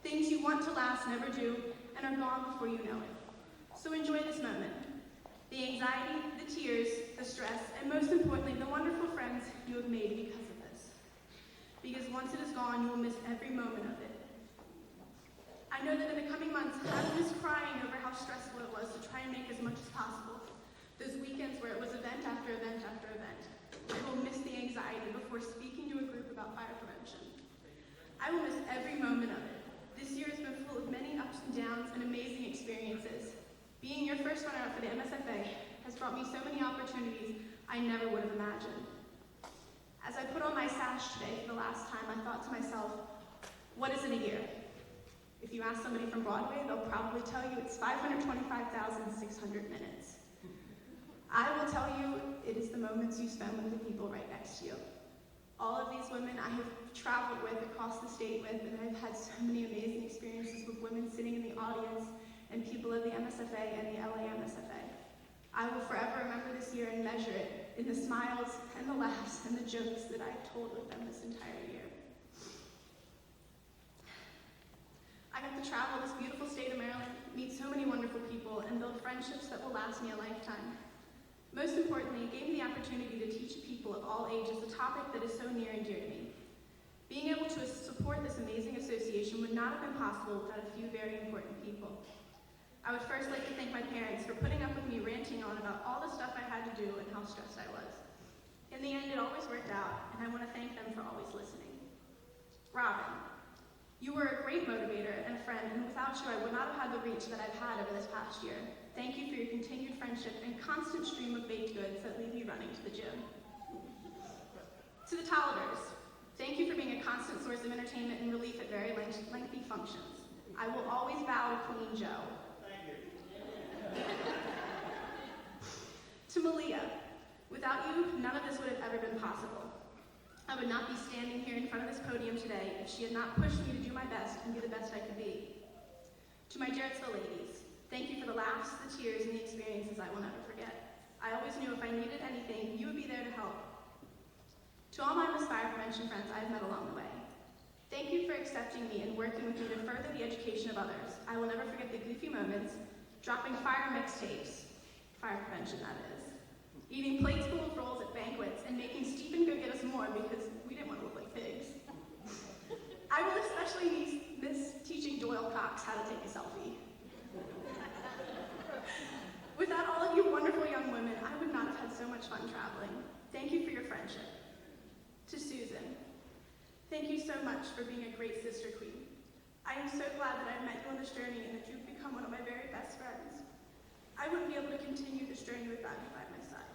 Things you want to last never do, and are gone before you know it. So enjoy this moment. The anxiety, the tears, the stress, and most importantly, the wonderful friends you have made because of this. Because once it is gone, you will miss every moment of it. I know that in the coming months, I will miss crying over how stressful it was to try and make as much as possible. Those weekends where it was event after event after event. I will miss the anxiety before speaking to a group about fire prevention. I will miss every moment of it. This year has been full of many ups and downs and amazing experiences. Being your first runner-up for the MSFA has brought me so many opportunities I never would have imagined. As I put on my sash today for the last time, I thought to myself, what is in a year? If you ask somebody from Broadway, they'll probably tell you it's 525,600 minutes. I will tell you, it is the moments you spend with the people right next to you. All of these women I have traveled with across the state with, and I've had so many amazing experiences with women sitting in the audience and people of the MSFA and the LA MSFA. I will forever remember this year and measure it in the smiles and the laughs and the jokes that I've told with them this entire year. I got to travel this beautiful state of Maryland, meet so many wonderful people, and build friendships that will last me a lifetime. Most importantly, it gave me the opportunity to teach people of all ages a topic that is so near and dear to me. Being able to support this amazing association would not have been possible without a few very important people. I would first like to thank my parents for putting up with me ranting on about all the stuff I had to do and how stressed I was. In the end, it always worked out, and I want to thank them for always listening. Robin, you were a great motivator and a friend, and without you, I would not have had the reach that I've had over this past year. Thank you for your continued friendship and constant stream of baked goods that leave me running to the gym. To the Tollivers, thank you for being a constant source of entertainment and relief at very lengthy functions. I will always bow to Queen Joe. Thank you. To Malia, without you, none of this would have ever been possible. I would not be standing here in front of this podium today if she had not pushed me to do my best and be the best I could be. To my Jarrettsville ladies, thank you for the laughs, the tears, and the experiences I will never forget. I always knew if I needed anything, you would be there to help. To all my Miss Fire Prevention friends I have met along the way, thank you for accepting me and working with me to further the education of others. I will never forget the goofy moments, dropping fire mixtapes, fire prevention that is, eating plates full of rolls at banquets, and making Stephen go get us more because we didn't want to look like pigs. I will especially miss teaching Doyle Cox how to take a selfie. Without all of you wonderful young women, I would not have had so much fun traveling. Thank you for your friendship. To Susan, thank you so much for being a great sister queen. I am so glad that I've met you on this journey and that you've become one of my very best friends. I wouldn't be able to continue this journey without you by my side.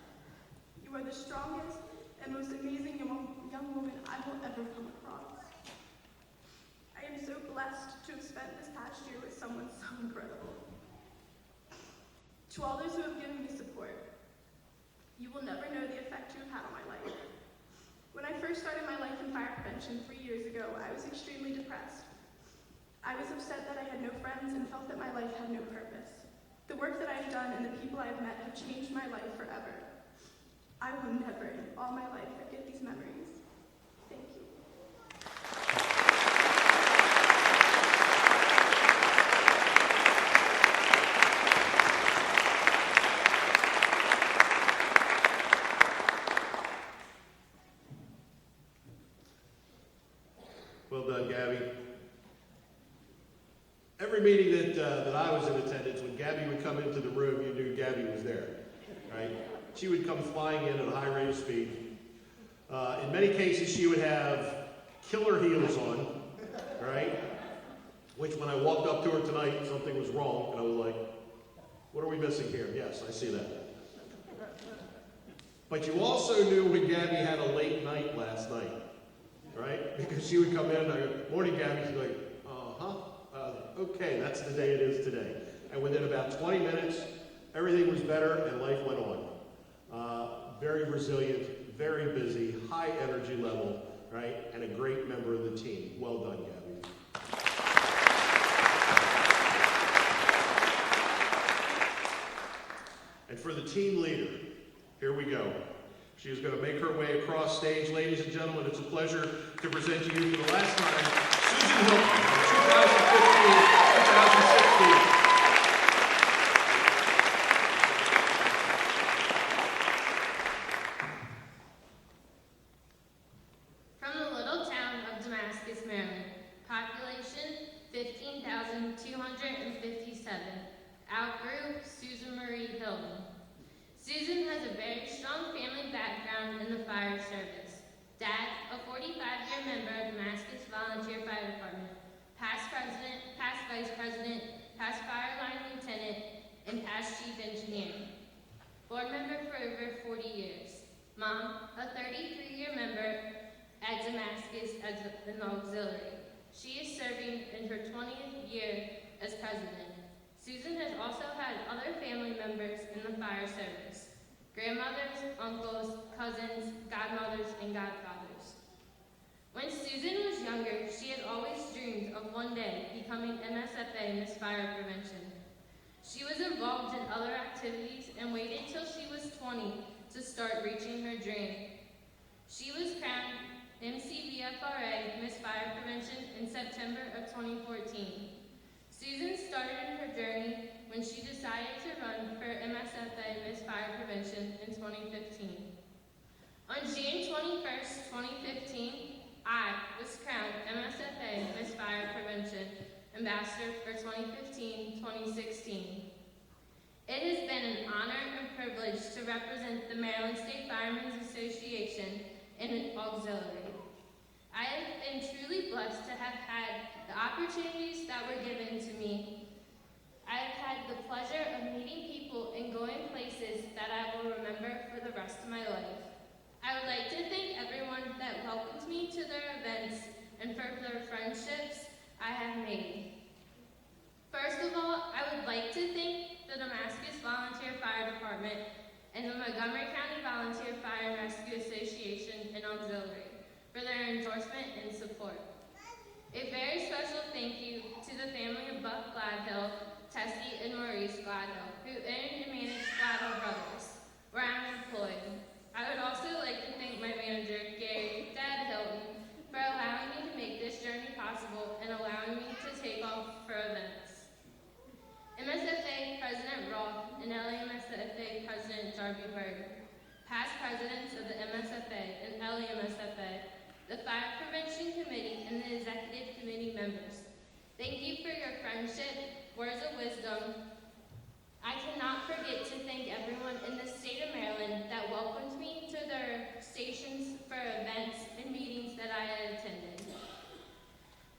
You are the strongest and most amazing young woman I will ever come across. I am so blessed to have spent this past year with someone so incredible. To all those who have given me support, you will never know the effect you have had on my life. When I first started my life in fire prevention 3 years ago, I was extremely depressed. I was upset that I had no friends and felt that my life had no purpose. The work that I have done and the people I have met have changed my life forever. I will never all my life forget these memories. Thank you. Well done, Gabby. Every meeting that I was in attendance, when Gabby would come into the room, you knew Gabby was there, right? She would come flying in at a high rate of speed. In many cases, she would have killer heels on, right? Which when I walked up to her tonight, something was wrong, and I was like, what are we missing here? Yes, I see that. But you also knew when Gabby had a late night last night, right? Because she would come in and I go, morning, Gabby. She's like, okay, that's the day it is today. And within about 20 minutes, everything was better and life went on. Very resilient, very busy, high energy level, right? And a great member of the team. Well done, Gabby. And for the team leader, here we go. She is going to make her way across stage. Ladies and gentlemen, it's a pleasure to present to you for the last time, Susan Hilton, 2015-2016. From the little town of Damascus, Maryland, population 15,257, outgrew Susan Marie Hilton. Susan has a very strong family background in the fire service. Dad, a 45-year member of Damascus Volunteer Fire Department, past president, past vice president, past fire line lieutenant, and past chief engineer. Board member for over 40 years. Mom, a 33-year member at Damascus as an auxiliary. She is serving in her 20th year as president. Susan has also had other family members in the fire service. Grandmothers, uncles, cousins, godmothers, and godfathers. When Susan was younger, she had always dreamed of one day becoming MSFA Miss Fire Prevention. She was involved in other activities and waited till she was 20 to start reaching her dream. She was crowned MCVFRA Miss Fire Prevention in September of 2014. Susan started her journey when she decided to run for MSFA Miss Fire Prevention in 2015. On June 21st, 2015, I was crowned MSFA Miss Fire Prevention Ambassador for 2015-2016. It has been an honor and privilege to represent the Maryland State Firemen's Association in an auxiliary. I have been truly blessed to have had the opportunities that were given to me. I have had the pleasure of meeting people and going places that I will remember for the rest of my life. I would like to thank everyone that welcomed me to their events and for their friendships I have made. First of all, I would like to thank the Damascus Volunteer Fire Department and the Montgomery County Volunteer Fire and Rescue Association and Auxiliary for their endorsement and support. A very special thank you to the family of Buck Gladhill, Tessie and Maurice Gladhill, who own and manage Gladhill Brothers, where I'm employed. I would also like to thank my manager, Gary Dad Hilton, for allowing me to make this journey possible and allowing me to take off for events. MSFA President Roth and LAMSFA President Darby Berger, past presidents of the MSFA and LAMSFA, the Fire Prevention Committee, and the Executive Committee members. Thank you for your friendship, words of wisdom. I cannot forget to thank everyone in the state of Maryland that welcomed me to their stations for events and meetings that I had attended.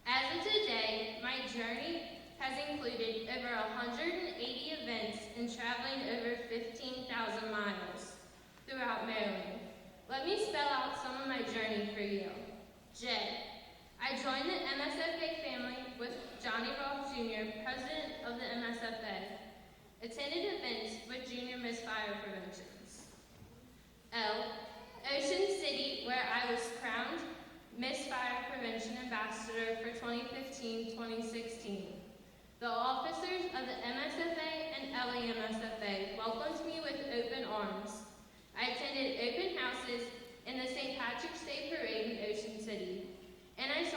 As of today, my journey has included over 180 events and traveling over 15,000 miles throughout Maryland. Let me spell out some of my journey for you. J. I joined the MSFA family with Johnny Roth Jr., president of the MSFA. Attended events with Junior Miss Fire Preventions. L. Ocean City, where I was crowned Miss Fire Prevention Ambassador for 2015-2016. The officers of the MSFA and LAMSFA welcomed me with open arms. I attended open houses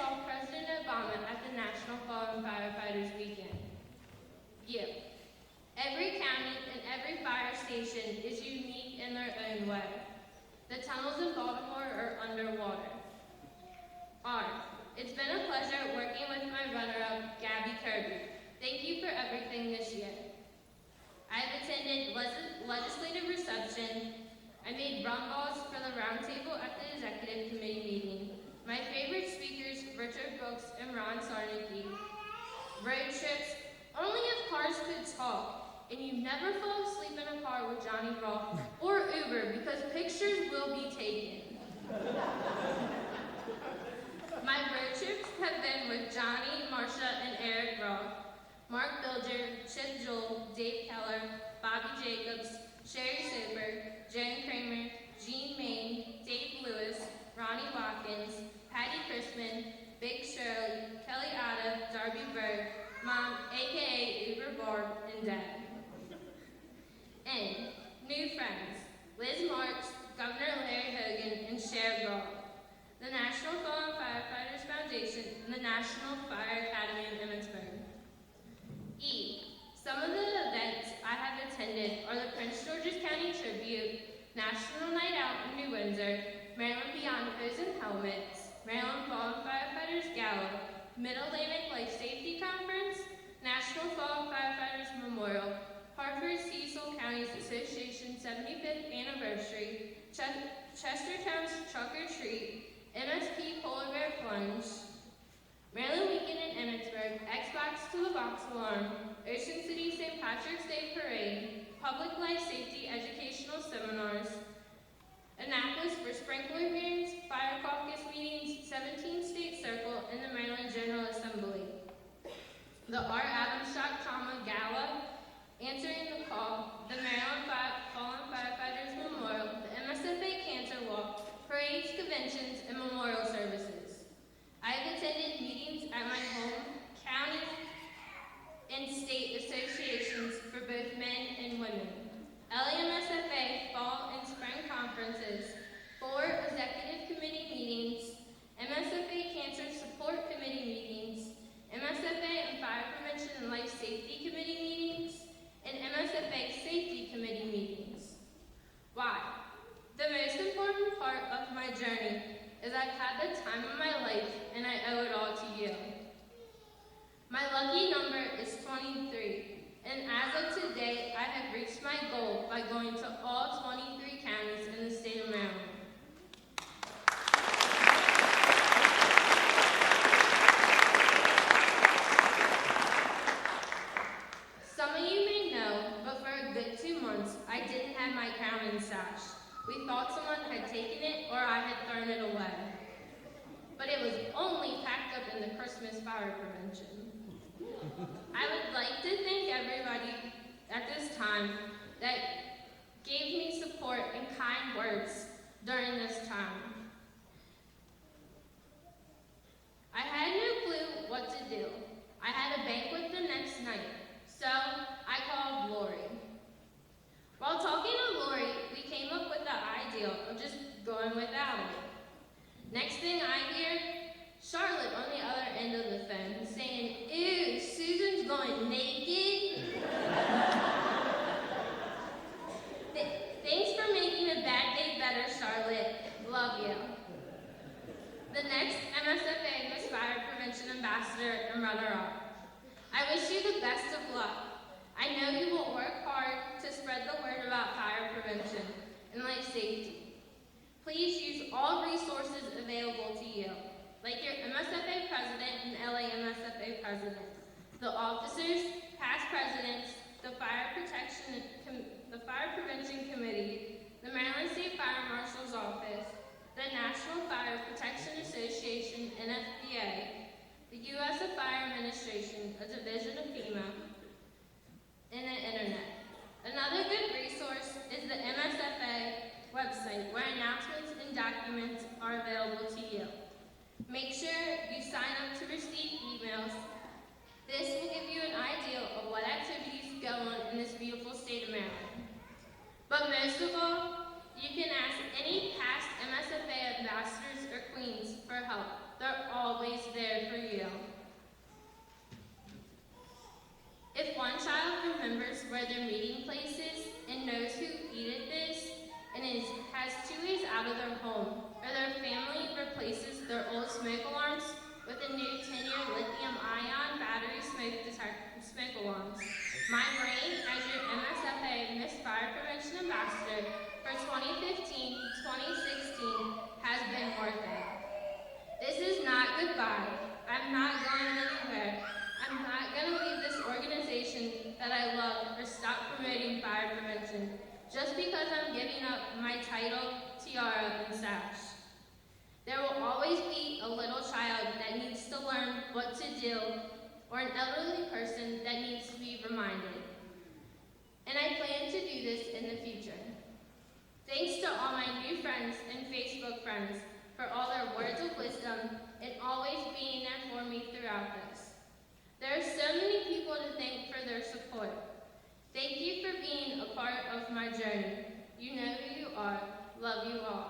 saw President Obama at the National Fallen Firefighters Weekend. You. Every county and every fire station is unique in their own way. The tunnels in Baltimore are underwater. R. It's been a pleasure working with my runner-up, Gabby Kirby. Thank you for everything this year. I've attended legislative reception. I made rum balls for the roundtable at the executive committee meeting. My favorite speakers, Richard Brooks and Ron Sarnicki. Road trips, only if cars could talk. And you never fall asleep in a car with Johnny Roth or Uber because pictures will be taken. My road trips have been with Johnny, Marcia, and Eric Roth, Mark Bilger, Chip Joel, Dave Keller, Bobby Jacobs, Sherry Soper, Joan Kramer, Gene Main, Dave Lewis, Ronnie Watkins, Patty Chrisman, Big Shirley, Kelly Otta, Darby Berg, Mom, aka Uber Barb, and Dad. N. New friends, Liz Marks, Governor Larry Hogan, and Cher Broad. The National Fallen Firefighters Foundation, and the National Fire Academy in Emmitsburg. E. Some of the events I have attended are the Prince George's County Tribute, National Night Out in New Windsor, Maryland Beyond Hose and Helmets, Maryland Fallen Firefighters Gala, Mid-Atlantic Life Safety Conference, National Fallen Firefighters Memorial, Hartford Cecil Counties Association 75th Anniversary, Chestertown's Truck or Treat, MSP Polar Bear Plunge, Maryland Weekend in Emmitsburg, Xbox to the Box Alarm, Ocean City St. Patrick's Day Parade, Public Life Safety Educational Seminars, Annapolis for Sprinkler Games, Fire Caucus Meetings, 17th State Circle, and the Maryland General Assembly. The R. Adamstock Trauma Gala, Answering the Call, the Maryland Fallen Firefighters Memorial, the MSFA Cancer Walk, parades, conventions, and memorial services. I have attended meetings at my home, county, and state associations for both men and women. LAMSFA Fall and Spring Conferences, 4 Executive Committee meetings, MSFA Cancer Support Committee meetings, MSFA and Fire Prevention and Life Safety Committee meetings, and MSFA Safety Committee meetings. Why? The most important part of my journey is I've had the time of my life and I owe it all to you. My lucky number is 23, and as of today, I have reached my goal by going to all 23 counties in the state of Maryland. Some of you may know, but for a good 2 months, I didn't have my crown and sash. We thought someone had taken it or I had thrown it away. But it was only packed up in the Christmas fire prevention. I would like to thank everybody at this time that gave me support and kind words during this time. I had no clue what to do. I had a banquet the next night, so I called Lori. While talking to Lori, we came up with the idea of just going without it. Next thing I hear, Charlotte on the other end of the phone saying, "Ew, Susan's going naked." Thanks for making a bad day better, Charlotte. Love you. The next MSFA Miss Fire Prevention Ambassador and runner-up. I wish you the best of luck. I know you will work hard to spread the word about fire prevention and life safety. Please use all resources available to you, like your MSFA president and LAMSFA president, the officers, past presidents, the Fire Prevention Committee, the Maryland State Fire Marshal's Office, the National Fire Protection Association, NFPA, the U.S. Fire Administration, a division of FEMA, and the internet. Another good resource is the MSFA website, where announcements and documents are available to you. Make sure you sign up to receive emails. This will give you an idea of what activities go on in this beautiful state of Maryland. But most of all, you can ask any past MSFA ambassadors or queens for help. They're always there. My reign as your MSFA Miss Fire Prevention Ambassador for 2015-2016 has been worth it. This is not goodbye. I'm not going anywhere. I'm not going to leave this organization that I love or stop promoting fire prevention just because I'm giving up my title, tiara, and sash. There will always be a little child that needs to learn what to do, or an elderly person that needs to be reminded. And I plan to do this in the future. Thanks to all my new friends and Facebook friends for all their words of wisdom and always being there for me throughout this. There are so many people to thank for their support. Thank you for being a part of my journey. You know who you are. Love you all.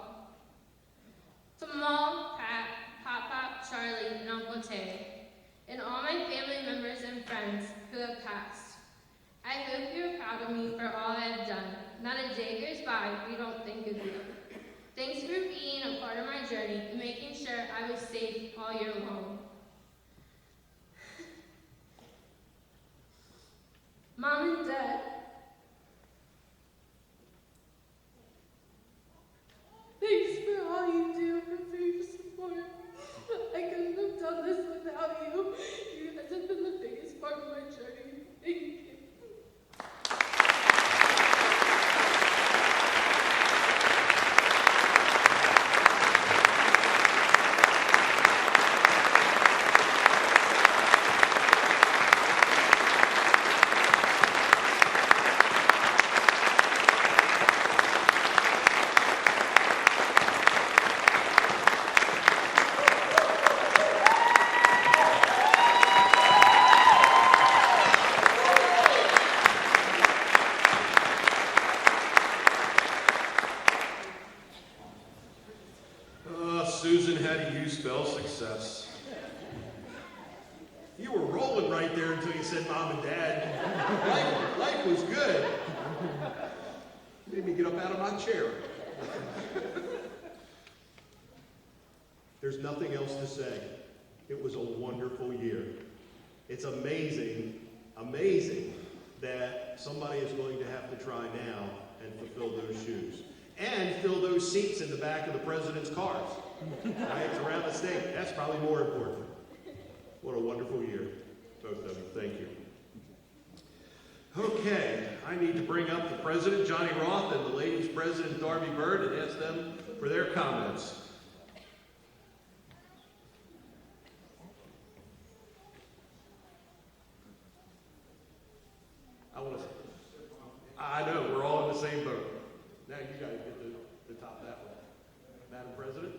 To Mom, Pat, Pop, Charlie, and Uncle Terry, and all my family members and friends who have passed. I hope you're proud of me for all I have done. Not a day goes by we don't think of you. Thanks for being a part of my journey and making sure I was safe all year long. Mom and Dad, thanks for all you do and for your support. I couldn't have done this without you. You guys have been the biggest part of my journey. Thank you. Susan, how do you spell success? You were rolling right there until you said Mom and Dad. Life was good. Made me get up out of my chair. There's nothing else to say. It was a wonderful year. It's amazing that somebody is going to have to try now and fulfill those shoes. And fill those seats in the back of the president's cars. Right, around the state. That's probably more important. What a wonderful year, both of you. Thank you. Okay, I need to bring up the president, Johnny Roth, and the ladies' president, Darby Bird, and ask them for their comments. I know, we're all in the same boat. Now you guys get the top that way. Madam President?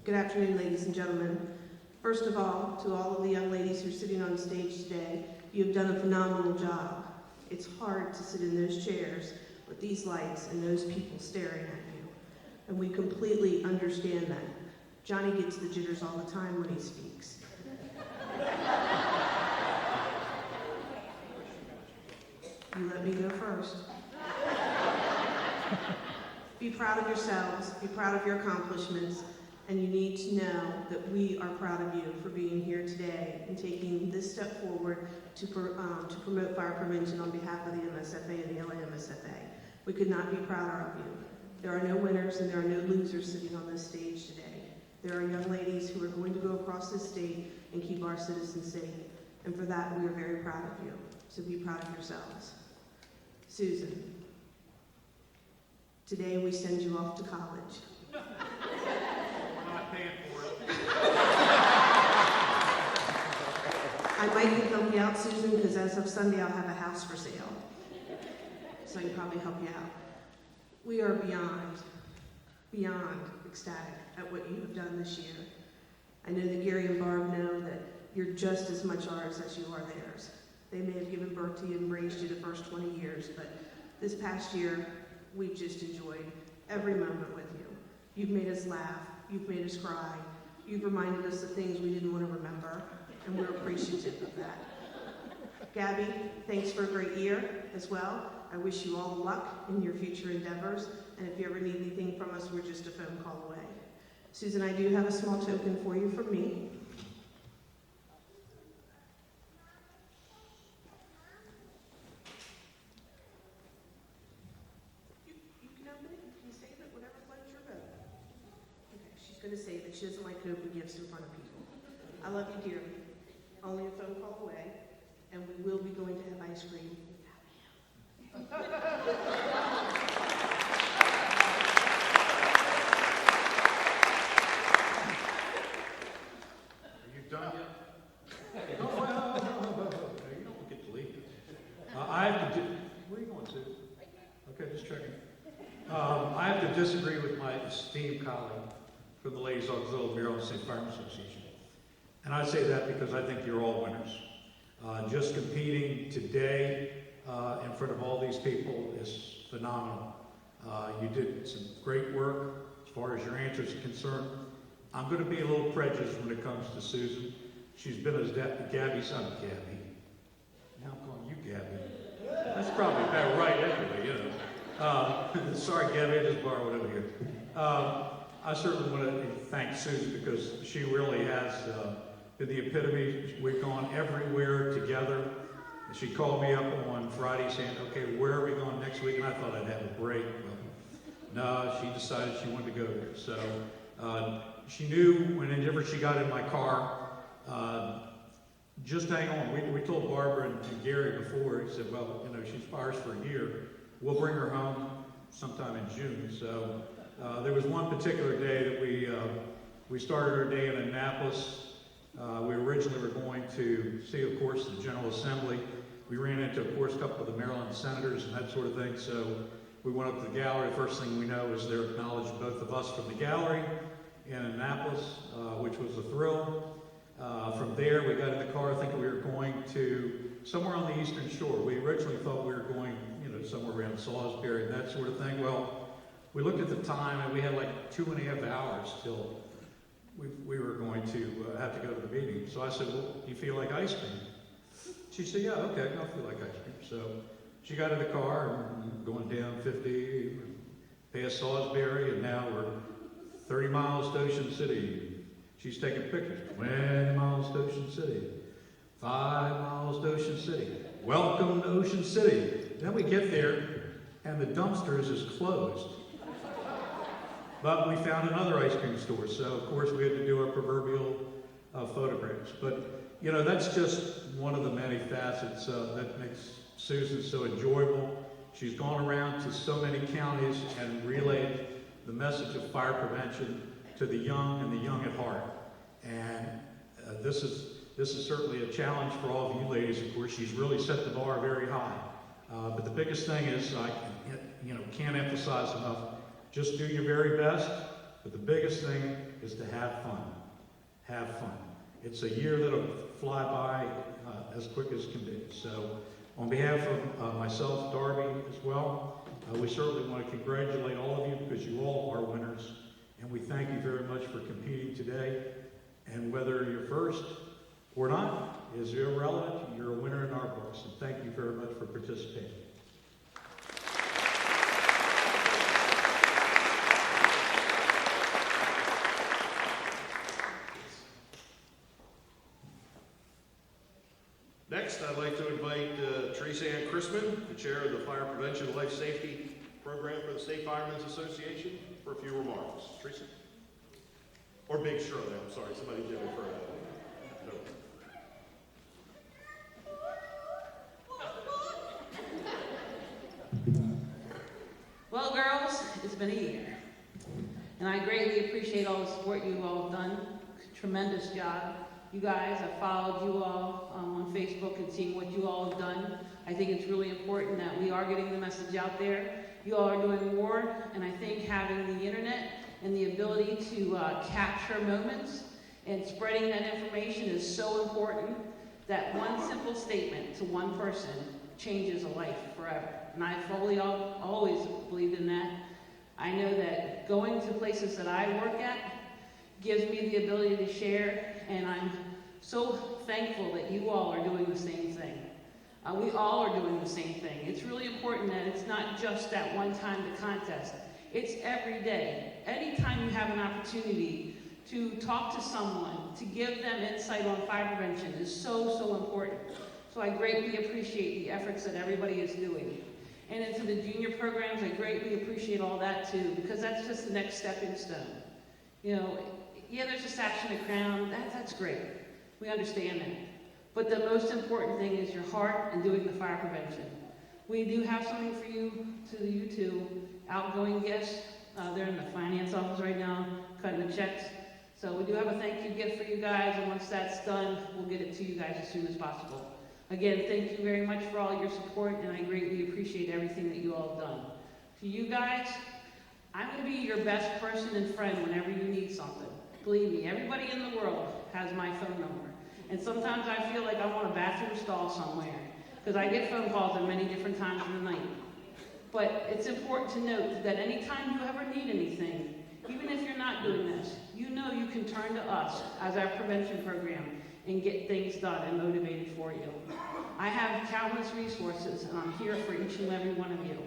Good afternoon, ladies and gentlemen. First of all, to all of the young ladies who are sitting on stage today, you have done a phenomenal job. It's hard to sit in those chairs with these lights and those people staring at you. And we completely understand that. Johnny gets the jitters all the time when he speaks. You let me go first. Be proud of yourselves, be proud of your accomplishments, and you need to know that we are proud of you for being here today and taking this step forward to promote fire prevention on behalf of the MSFA and the LA-MSFA. We could not be prouder of you. There are no winners and there are no losers sitting on this stage today. There are young ladies who are going to go across this state and keep our citizens safe. And for that, we are very proud of you. So be proud of yourselves. Susan, today we send you off to college. We're not paying for it. I might can help you out, Susan, because as of Sunday, I'll have a house for sale. So I can probably help you out. We are beyond ecstatic at what you have done this year. I know that Gary and Barb know that you're just as much ours as you are theirs. They may have given birth to you and raised you the first 20 years, but this past year, we've just enjoyed every moment with you. You've made us laugh, you've made us cry, you've reminded us of things we didn't want to remember, and we're appreciative of that. Gabby, thanks for a great year as well. I wish you all the luck in your future endeavors, and if you ever need anything from us, we're just a phone call away. Susan, I do have a small token for you from me. She doesn't like to open gifts in front of people. I love you dearly. Only a phone call away, and we will be going to have ice cream. Are you done yet? No, no, you don't get to leave. I have to, where are you going to? Okay, just checking. I have to disagree with my esteemed colleague from the Ladies Auxiliary Maryland State Firemen Association. And I say that because I think you're all winners. Just competing today in front of all these people is phenomenal. You did some great work as far as your answers are concerned. I'm going to be a little prejudiced when it comes to Susan. She's been as Gabby's son, Gabby. Now I'm calling you Gabby. That's probably about right anyway, you know. Sorry, Gabby, I just borrowed it over here. I certainly want to thank Susan because she really has been the epitome. We've gone everywhere together. She called me up on Friday saying, okay, where are we going next week? And I thought I'd have a break. Well, no, she decided she wanted to go there. So she knew whenever she got in my car, just hang on. We told Barbara and Gary before, he said, well, you know, she's ours for a year. We'll bring her home sometime in June. So there was one particular day that we started our day in Annapolis. We originally were going to see, of course, the General Assembly. We ran into, of course, a couple of the Maryland senators and that sort of thing. So we went up to the gallery. The first thing we know is they're acknowledging both of us from the gallery in Annapolis, which was a thrill. From there, we got in the car thinking we were going to somewhere on the Eastern Shore. We originally thought we were going, you know, somewhere around Salisbury and that sort of thing. Well, we looked at the time and we had like 2.5 hours till we were going to have to go to the meeting. So I said, well, do you feel like ice cream? She said, yeah, okay, I feel like ice cream. So she got in the car and going down 50, past Salisbury, and now we're 30 miles to Ocean City. She's taking pictures. 20 miles to Ocean City. 5 miles to Ocean City. Welcome to Ocean City. Then we get there, and the dumpsters is closed. But we found another ice cream store, so of course we had to do our proverbial photographs. But, you know, that's just one of the many facets that makes Susan so enjoyable. She's gone around to so many counties and relayed the message of fire prevention to the young and the young at heart. And this is certainly a challenge for all of you ladies. Of course, she's really set the bar very high. But the biggest thing is, I can't emphasize enough, just do your very best. But the biggest thing is to have fun. Have fun. It's a year that'll fly by as quick as can be. So on behalf of myself, Darby as well, we certainly want to congratulate all of you because you all are winners. And we thank you very much for competing today. And whether you're first or not is irrelevant. You're a winner in our books. And thank you very much for participating. Next, I'd like to invite Teresa Ann Chrisman, the chair of the Fire Prevention and Life Safety Program for the State Firemen's Association, for a few remarks. Teresa? Or Big Shirley, I'm sorry, somebody did it for no. Well, girls, it's been a year. And I greatly appreciate all the support you've all done. Tremendous job. You guys, I've followed you all on Facebook and seeing what you all have done. I think it's really important that we are getting the message out there. You all are doing more, and I think having the internet and the ability to capture moments and spreading that information is so important that one simple statement to one person changes a life forever. And I fully always believed in that. I know that going to places that I work at gives me the ability to share, and I'm so thankful that you all are doing the same thing. We all are doing the same thing. It's really important that it's not just that one time the contest. It's every day. Anytime you have an opportunity to talk to someone, to give them insight on fire prevention is so, so important. So I greatly appreciate the efforts that everybody is doing. And into the junior programs, I greatly appreciate all that too, because that's just the next stepping stone. You know, Yeah, there's a sash and a crown, that's great. We understand that. But the most important thing is your heart and doing the fire prevention. We do have something for you two outgoing gifts. They're in the finance office right now, cutting the checks. So we do have a thank you gift for you guys, and once that's done, we'll get it to you guys as soon as possible. Again, thank you very much for all your support, and I greatly appreciate everything that you all have done. To you guys, I'm going to be your best person and friend whenever you need something. Believe me, everybody in the world has my phone number. And sometimes I feel like I'm on a bathroom stall somewhere, because I get phone calls at many different times of the night. But it's important to note that anytime you ever need anything, even if you're not doing this, you know you can turn to us as our prevention program and get things done and motivated for you. I have countless resources, and I'm here for each and every one of you.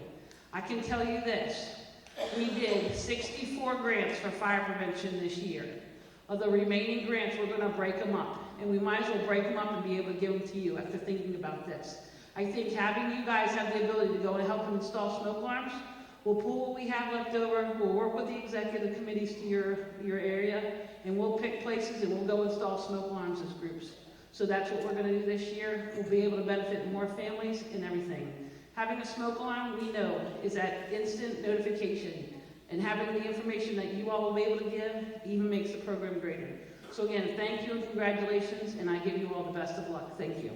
I can tell you this, we did 64 grants for fire prevention this year. Of the remaining grants, we're going to break them up, and we might as well break them up and be able to give them to you after thinking about this. I think having you guys have the ability to go and help them install smoke alarms, we'll pull what we have left over, we'll work with the executive committees to your area, and we'll pick places and we'll go install smoke alarms as groups. So that's what we're going to do this year. We'll be able to benefit more families and everything. Having a smoke alarm, we know, is that instant notification, and having the information that you all will be able to give even makes the program greater. So again, thank you and congratulations, and I give you all the best of luck. Thank you.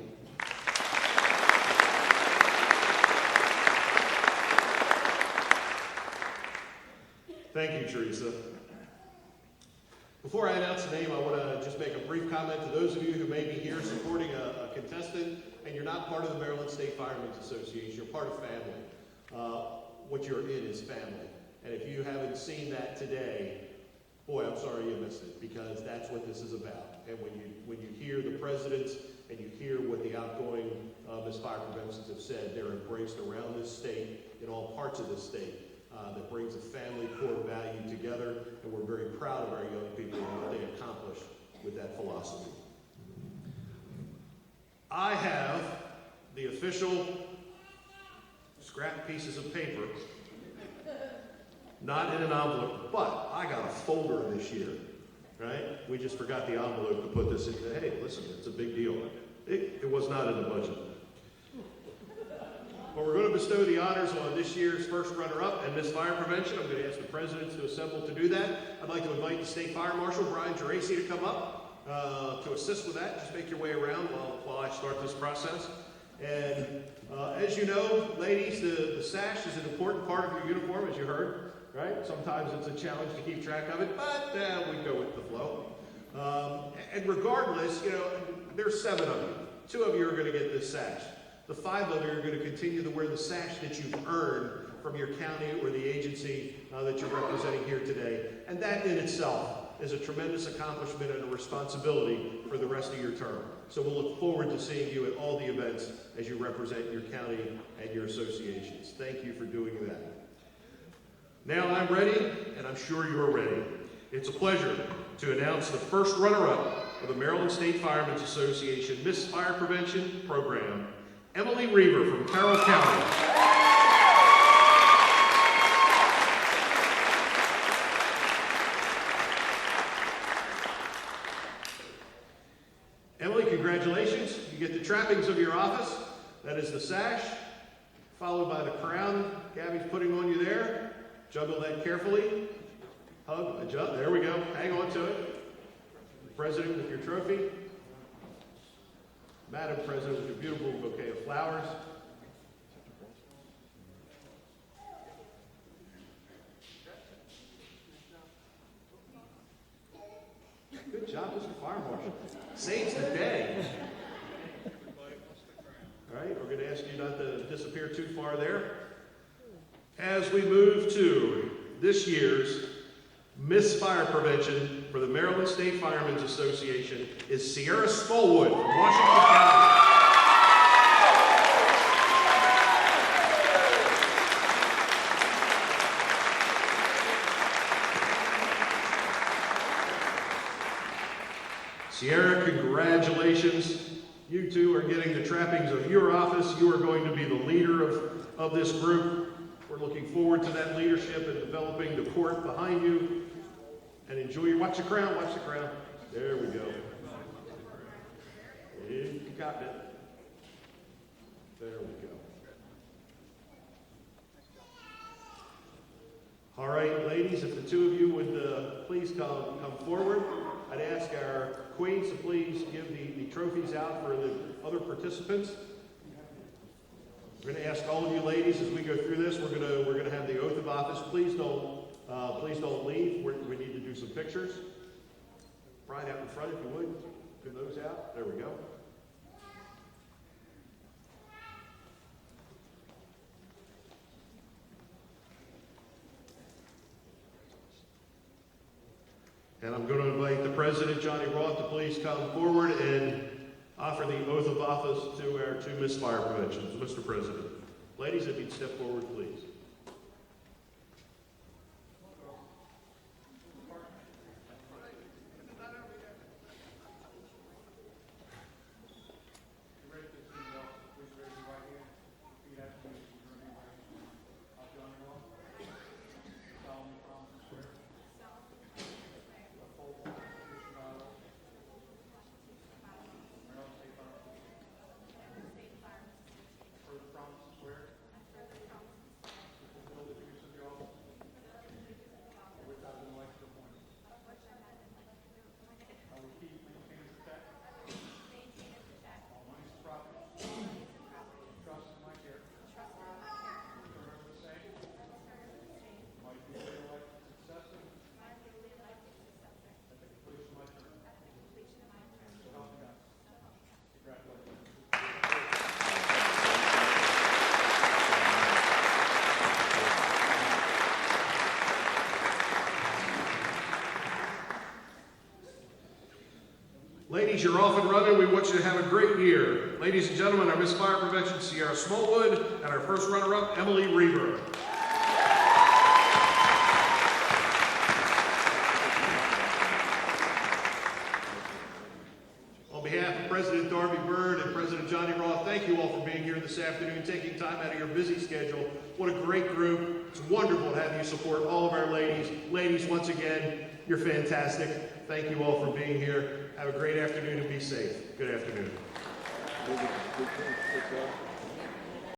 Thank you, Teresa. Before I announce the name, I want to just make a brief comment to those of you who may be here supporting a contestant and you're not part of the Maryland State Firemen's Association, you're part of family. What you're in is family. And if you haven't seen that today, boy, I'm sorry you missed it, because that's what this is about. And when you hear the presidents and you hear what the outgoing Ms. Fire Preventionists have said, they're embraced around this state, in all parts of this state. That brings a family core value together, and we're very proud of our young people and what they accomplish with that philosophy. I have the official scrap pieces of paper, not in an envelope, but I got a folder this year, right? We just forgot the envelope to put this in. Hey, listen, it's a big deal. It was not in the budget. But we're going to bestow the honors on this year's first runner-up and Miss Fire Prevention. I'm going to ask the presidents to assemble to do that. I'd like to invite the State Fire Marshal, Brian Geraci, to come up to assist with that. Just make your way around while I start this process. And as you know, ladies, the sash is an important part of your uniform, as you heard, right? Sometimes it's a challenge to keep track of it, but we go with the flow. And regardless, you know, there's 7 of you. 2 of you are going to get this sash. The 5 of you are going to continue to wear the sash that you've earned from your county or the agency that you're representing here today. And that in itself is a tremendous accomplishment and a responsibility for the rest of your term. So we'll look forward to seeing you at all the events as you represent your county and your associations. Thank you for doing that. Now I'm ready, and I'm sure you're ready. It's a pleasure to announce the first runner-up of the Maryland State Firemen's Association Miss Fire Prevention Program, Emily Reaver from Carroll County. Emily, congratulations. You get the trappings of your office. That is the sash, followed by the crown Gabby's putting on you there. Juggle that carefully. Hug, adjust, there we go. Hang on to it. President with your trophy. Madam President with your beautiful bouquet of flowers. Good job, Mr. Fire Marshal. Saves the day. All right, we're going to ask you not to disappear too far there. As we move to this year's Miss Fire Prevention for the Maryland State Firemen's Association is Sierra Smallwood from Washington County. Sierra, congratulations. You two are getting the trappings of your office. You are going to be the leader of this group. We're looking forward to that leadership and developing the court behind you. And enjoy your, watch the crown, watch the crown. There we go. You got it. There we go. All right, ladies, if the two of you would please come forward. I'd ask our queens to please give the trophies out for the other participants. We're going to ask all of you ladies as we go through this. We're going to have the oath of office. Please don't leave. We need to do some pictures. Brian, out in front, if you would, give those out. There we go. And I'm going to invite the President, Johnny Roth, to please come forward and offer the oath of office to our two Miss Fire Preventions. Mr. President. Ladies, if you'd step forward, please. Ladies, you're off and running. We want you to have a great year. Ladies and gentlemen, our Miss Fire Prevention, Sierra Smallwood, and our first runner-up, Emily Reaver. On behalf of President Darby Byrd and President Johnny Roth, thank you all for being here this afternoon, taking time out of your busy schedule. What a great group. It's wonderful to have you support all of our ladies. Ladies, once again, you're fantastic. Thank you all for being here. Have a great afternoon and be safe. Good afternoon.